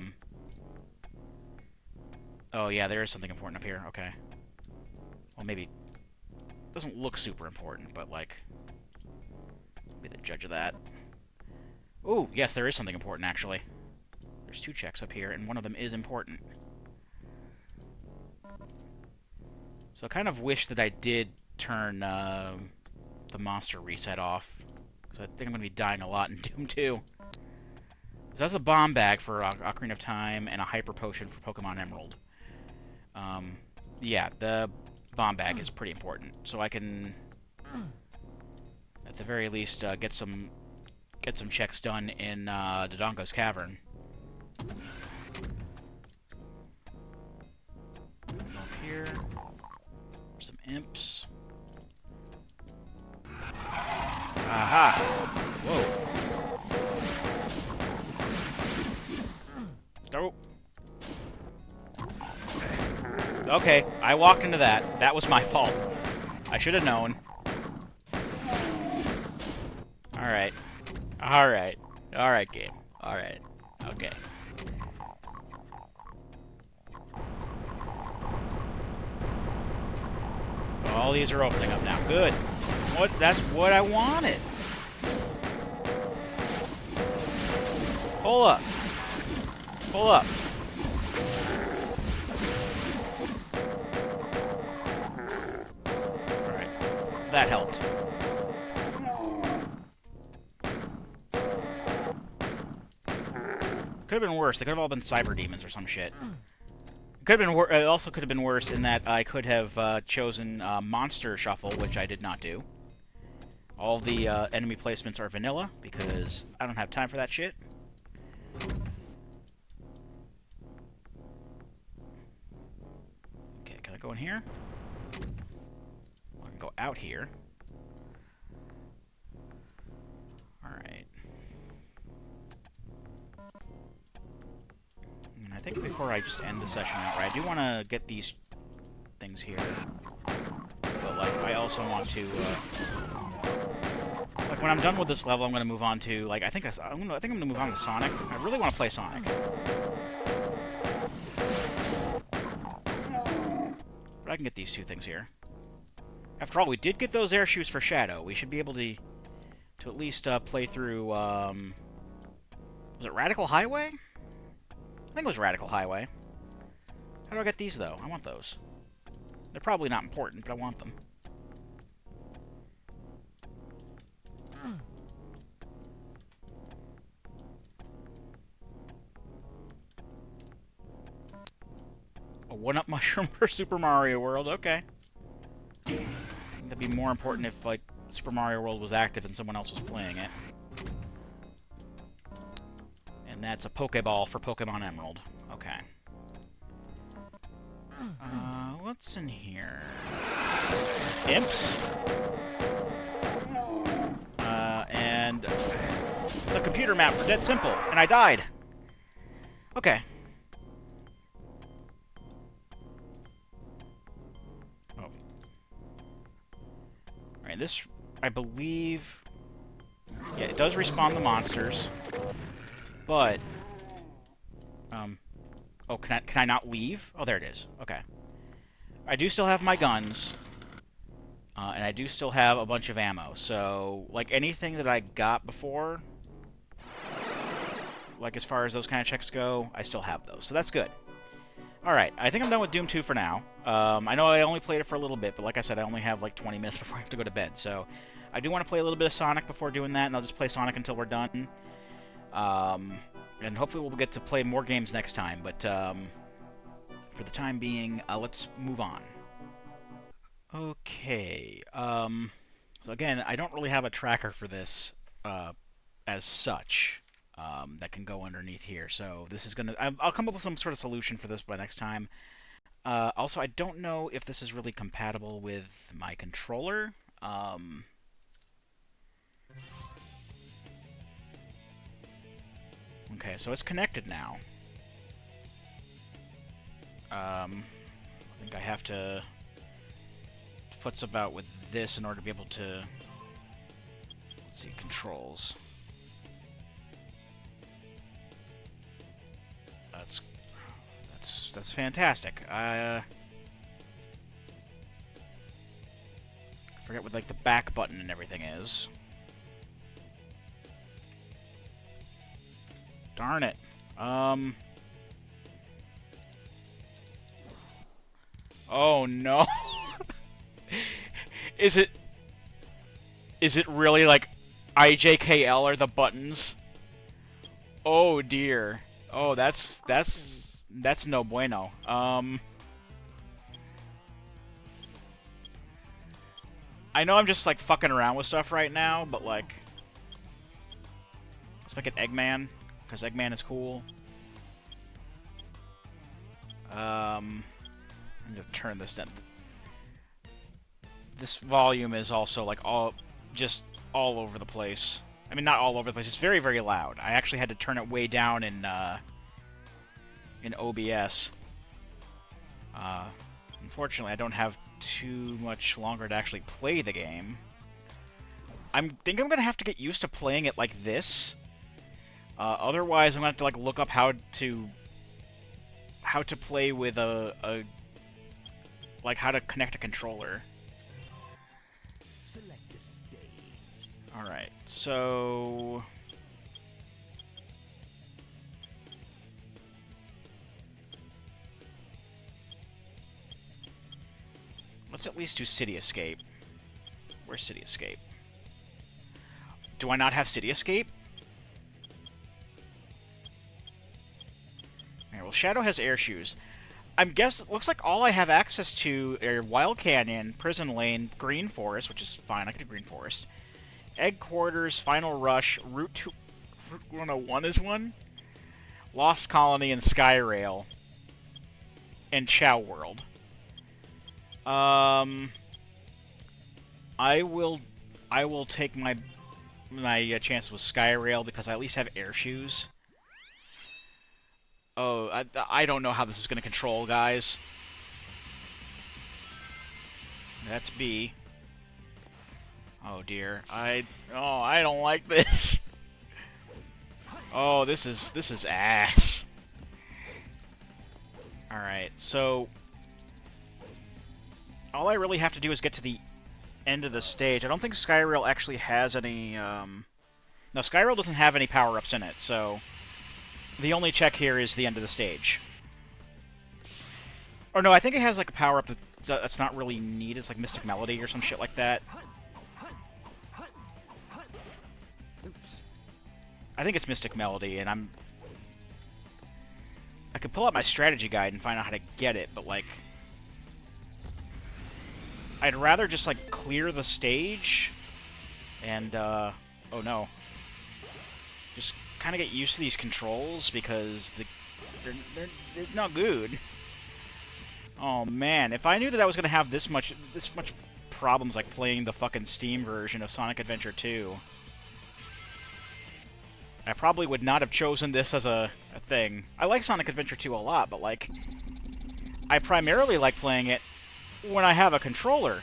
Oh, yeah, there is something important up here. Okay. Well, maybe... Doesn't look super important, but, like... Be the judge of that. Ooh, yes, there is something important, actually. There's 2 checks up here, and one of them is important. So I kind of wish that I did turn the monster reset off, because I think I'm going to be dying a lot in Doom 2. So that's a bomb bag for Ocarina of Time and a hyper potion for Pokemon Emerald. Yeah, the bomb bag is pretty important, so I can, at the very least, get some checks done in Dodongo's Cavern. Up here, some imps. Aha! Whoa! Oh. Okay, I walked into that. That was my fault. I should have known. Alright. Alright. Alright, game. Alright. Okay. All these are opening up now. Good. That's what I wanted. Pull up. Pull up. Alright. That helped. Could have been worse. They could have all been cyber demons or some shit. Could have been it also could have been worse in that I could have chosen Monster Shuffle, which I did not do. All the enemy placements are vanilla because I don't have time for that shit. Okay, can I go in here? I can go out here. Alright. And I think before I just end the session outright, I do want to get these things here. But, like, I also want to, like, when I'm done with this level, I'm going to move on to, like, I think I'm going to move on to Sonic. I really want to play Sonic. But I can get these 2 things here. After all, we did get those air shoes for Shadow. We should be able to at least play through, was it Radical Highway? I think it was Radical Highway. How do I get these, though? I want those. They're probably not important, but I want them. A 1-up mushroom for Super Mario World, okay. I think that'd be more important if, like, Super Mario World was active and someone else was playing it. And that's a Pokeball for Pokemon Emerald. Okay. What's in here? Imps? And the computer map for Dead Simple, and I died. Okay. Oh. Alright, this, I believe... Yeah, it does respawn the monsters. But... Oh, can I not leave? Oh, there it is. Okay. I do still have my guns. And I do still have a bunch of ammo. So, like, anything that I got before... Like, as far as those kind of checks go, I still have those. So that's good. Alright, I think I'm done with Doom 2 for now. I know I only played it for a little bit, but like I said, I only have like 20 minutes before I have to go to bed. So I do want to play a little bit of Sonic before doing that, and I'll just play Sonic until we're done. And hopefully we'll get to play more games next time, but for the time being, let's move on. Okay, so again, I don't really have a tracker for this as such. That can go underneath here. So this is gonna... I'll come up with some sort of solution for this by next time. Also, I don't know if this is really compatible with my controller. Okay, so it's connected now. I think I have to futz about with this in order to be able to... Let's see, controls. That's fantastic. I forget what like the back button and everything is. Darn it. Oh no. Is it really like IJKL are the buttons? Oh dear. Oh, that's no bueno. I know I'm just like fucking around with stuff right now, but like let's make it Eggman, because Eggman is cool. I'm gonna turn this down. This volume is also like all over the place. I mean, not all over the place. It's very, very loud. I actually had to turn it way down in OBS. Unfortunately, I don't have too much longer to actually play the game. I think I'm gonna have to get used to playing it like this. Otherwise, I'm gonna have to like look up how to play with like how to connect a controller. Alright, so... let's at least do City Escape. Where's City Escape? Do I not have City Escape? Alright, well, Shadow has air shoes. Looks like all I have access to are Wild Canyon, Prison Lane, Green Forest, which is fine, I can do Green Forest. Egg Quarters, Final Rush, Route 101 is one, Lost Colony, and Skyrail, and Chow World. I will take my chances with Skyrail because I at least have air shoes. Oh, I don't know how this is going to control, guys. That's B. Oh dear. I don't like this. Oh, this is ass. All right. So all I really have to do is get to the end of the stage. I don't think Skyrail actually has any no, Skyrail doesn't have any power-ups in it. So the only check here is the end of the stage. Or no, I think it has like a power-up that's not really needed. It's like Mystic Melody or some shit like that. I think it's Mystic Melody, and I could pull out my strategy guide and find out how to get it, but like I'd rather just like clear the stage and oh no, just kind of get used to these controls because they're not good. Oh man, if I knew that I was gonna have this much problems like playing the fucking Steam version of Sonic Adventure 2. I probably would not have chosen this as a thing. I like Sonic Adventure 2 a lot, but like I primarily like playing it when I have a controller.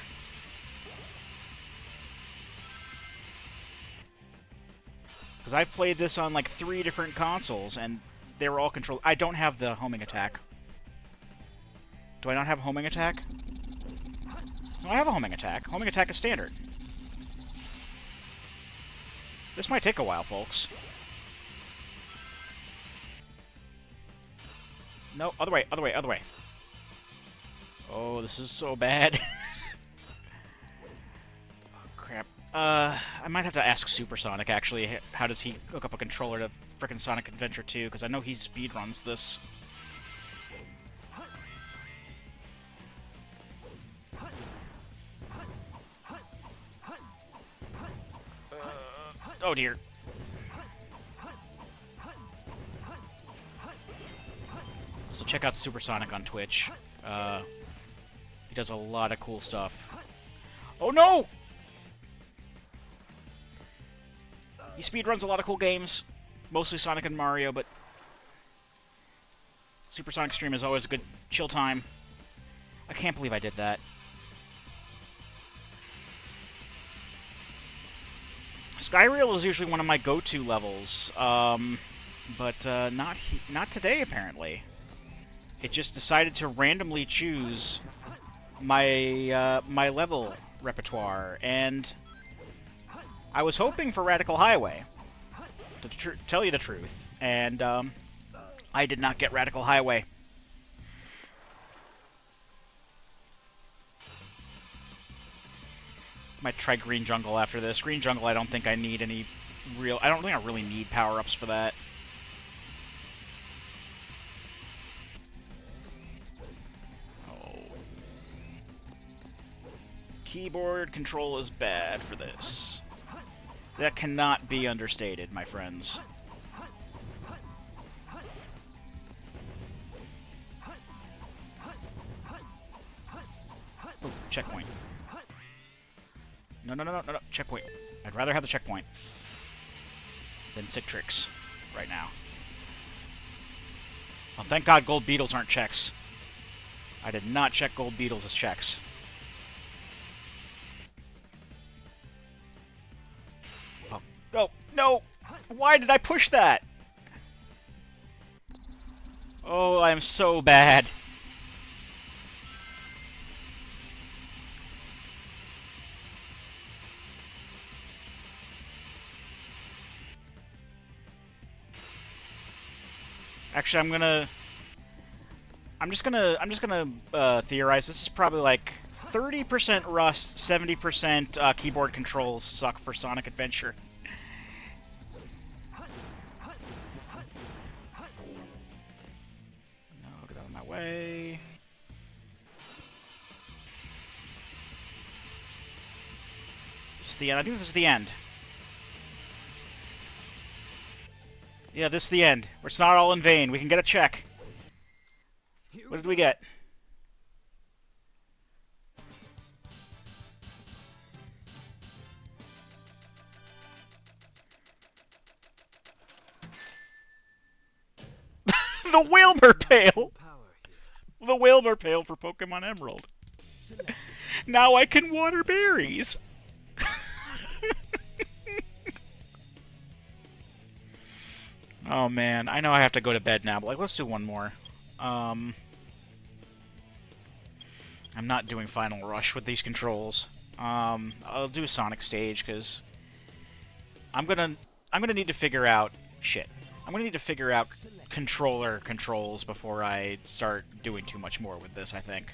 Because I've played this on like 3 different consoles, and they were all controlled. I don't have the homing attack. Do I not have homing attack? No, I have a homing attack. Homing attack is standard. This might take a while, folks. No, other way, other way, other way. Oh, this is so bad. Oh, crap. I might have to ask Supersonic, actually. How does he hook up a controller to frickin' Sonic Adventure 2? Because I know he speedruns this. Oh, dear. So check out Supersonic on Twitch. He does a lot of cool stuff. Oh no! He speedruns a lot of cool games, mostly Sonic and Mario, but Super Sonic Stream is always a good chill time. I can't believe I did that. Skyrail is usually one of my go-to levels, but not today apparently. It just decided to randomly choose my my level repertoire, and I was hoping for Radical Highway, to tell you the truth, and I did not get Radical Highway. Might try Green Jungle after this. Green Jungle, I don't think I need any real... I don't think I really need power-ups for that. Oh. Keyboard control is bad for this. That cannot be understated, my friends. Oh, checkpoint. No, checkpoint. I'd rather have the checkpoint than sick tricks right now. Oh, thank God gold beetles aren't checks. I did not check gold beetles as checks. Oh, no, no! Why did I push that? Oh, I am so bad. Actually, I'm just gonna theorize. This is probably like 30% rust, 70% keyboard controls suck for Sonic Adventure. No, get out of my way. This is the end. I think this is the end. Yeah, this is the end. It's not all in vain. We can get a check. What did we get? The Wilmer Pail! The Wilmer Pail for Pokemon Emerald. Now I can water berries! Oh man, I know I have to go to bed now, but like, let's do one more. I'm not doing Final Rush with these controls. I'll do Sonic Stage because I'm gonna need to figure out I'm gonna need to figure out controller controls before I start doing too much more with this. I think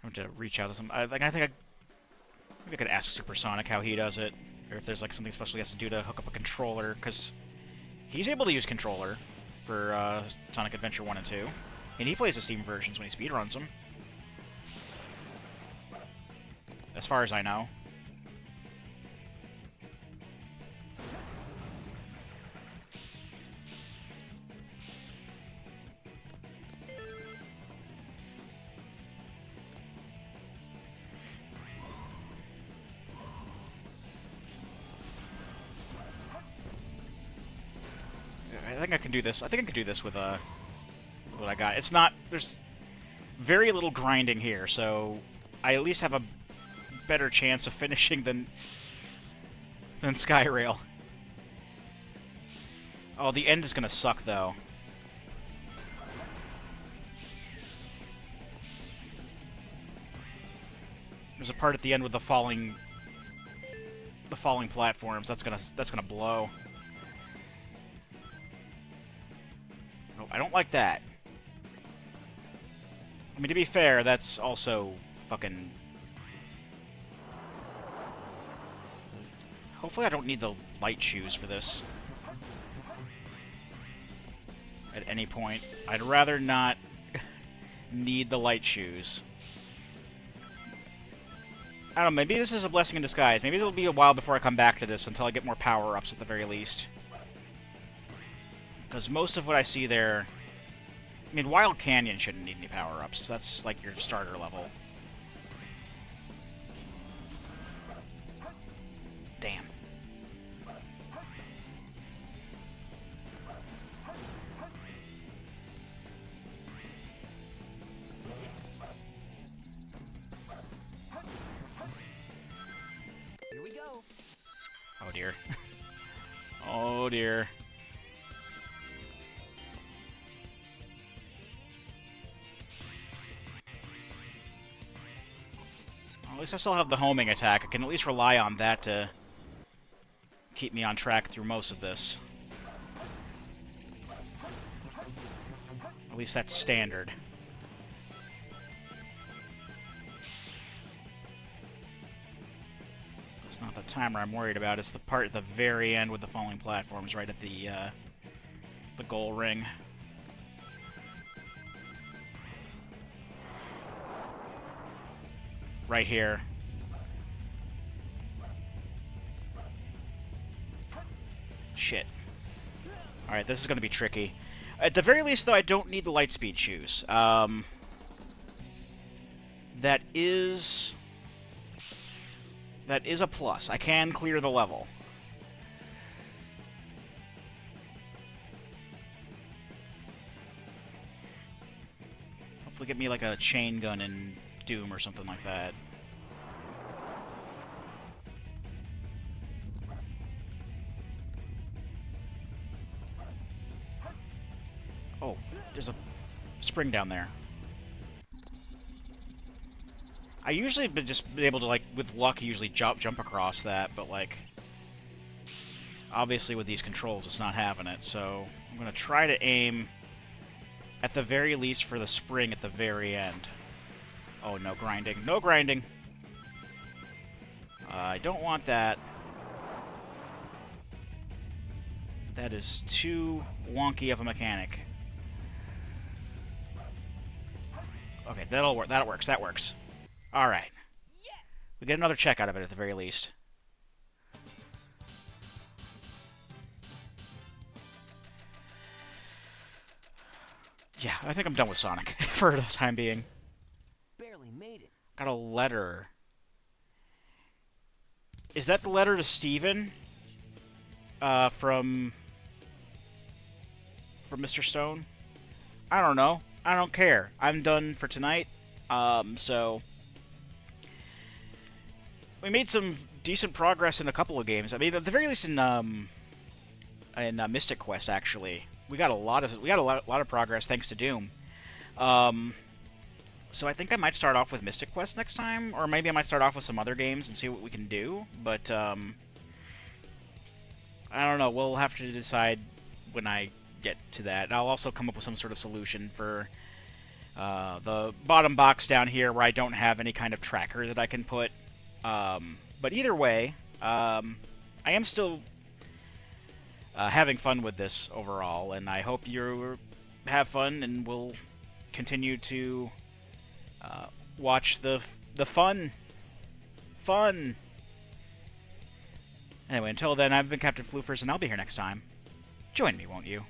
I'm going to reach out to some. Maybe I could ask Supersonic how he does it, or if there's like something special he has to do to hook up a controller, because he's able to use controller for Sonic Adventure 1 and 2, and he plays the Steam versions when he speedruns them, as far as I know. I think I can do this. I think I can do this with what I got. It's not. There's very little grinding here, so I at least have a better chance of finishing than Skyrail. Oh, the end is gonna suck though. There's a part at the end with the falling platforms. That's gonna blow. Oh, I don't like that. I mean, to be fair, that's also fucking... Hopefully I don't need the light shoes for this. At any point. I'd rather not need the light shoes. I don't know, maybe this is a blessing in disguise. Maybe it'll be a while before I come back to this until I get more power-ups at the very least. Because most of what I see there... I mean, Wild Canyon shouldn't need any power-ups. That's like your starter level. Damn. Here we go. Oh dear. Oh dear. Well, at least I still have the homing attack. I can at least rely on that to keep me on track through most of this. At least that's standard. It's not the timer I'm worried about. It's the part at the very end with the falling platforms right at the goal ring. Right here. Shit. Alright, this is going to be tricky. At the very least, though, I don't need the Lightspeed shoes. That is a plus. I can clear the level. Hopefully get me like a chain gun in Doom or something like that. Oh, there's a spring down there. I usually have just been able to, like, with luck, usually jump across that, but, like, obviously with these controls, it's not having it, so I'm going to try to aim, at the very least, for the spring at the very end. Oh, no grinding. No grinding! I don't want that. That is too wonky of a mechanic. Okay, that'll work. That works. That works. Alright. Yes. We get another check out of it at the very least. Yeah, I think I'm done with Sonic for the time being. Barely made it. Got a letter. Is that the letter to Steven? From Mr. Stone? I don't know. I don't care. I'm done for tonight. So we made some decent progress in a couple of games. I mean, at the very least in Mystic Quest, actually, we got a lot of progress thanks to Doom. So I think I might start off with Mystic Quest next time, or maybe I might start off with some other games and see what we can do. But I don't know. We'll have to decide when I get to that. And I'll also come up with some sort of solution for the bottom box down here where I don't have any kind of tracker that I can put. But either way, I am still having fun with this overall, and I hope you have fun, and we'll continue to watch the fun. Anyway, until then, I've been Captain Floofers, and I'll be here next time. Join me, won't you?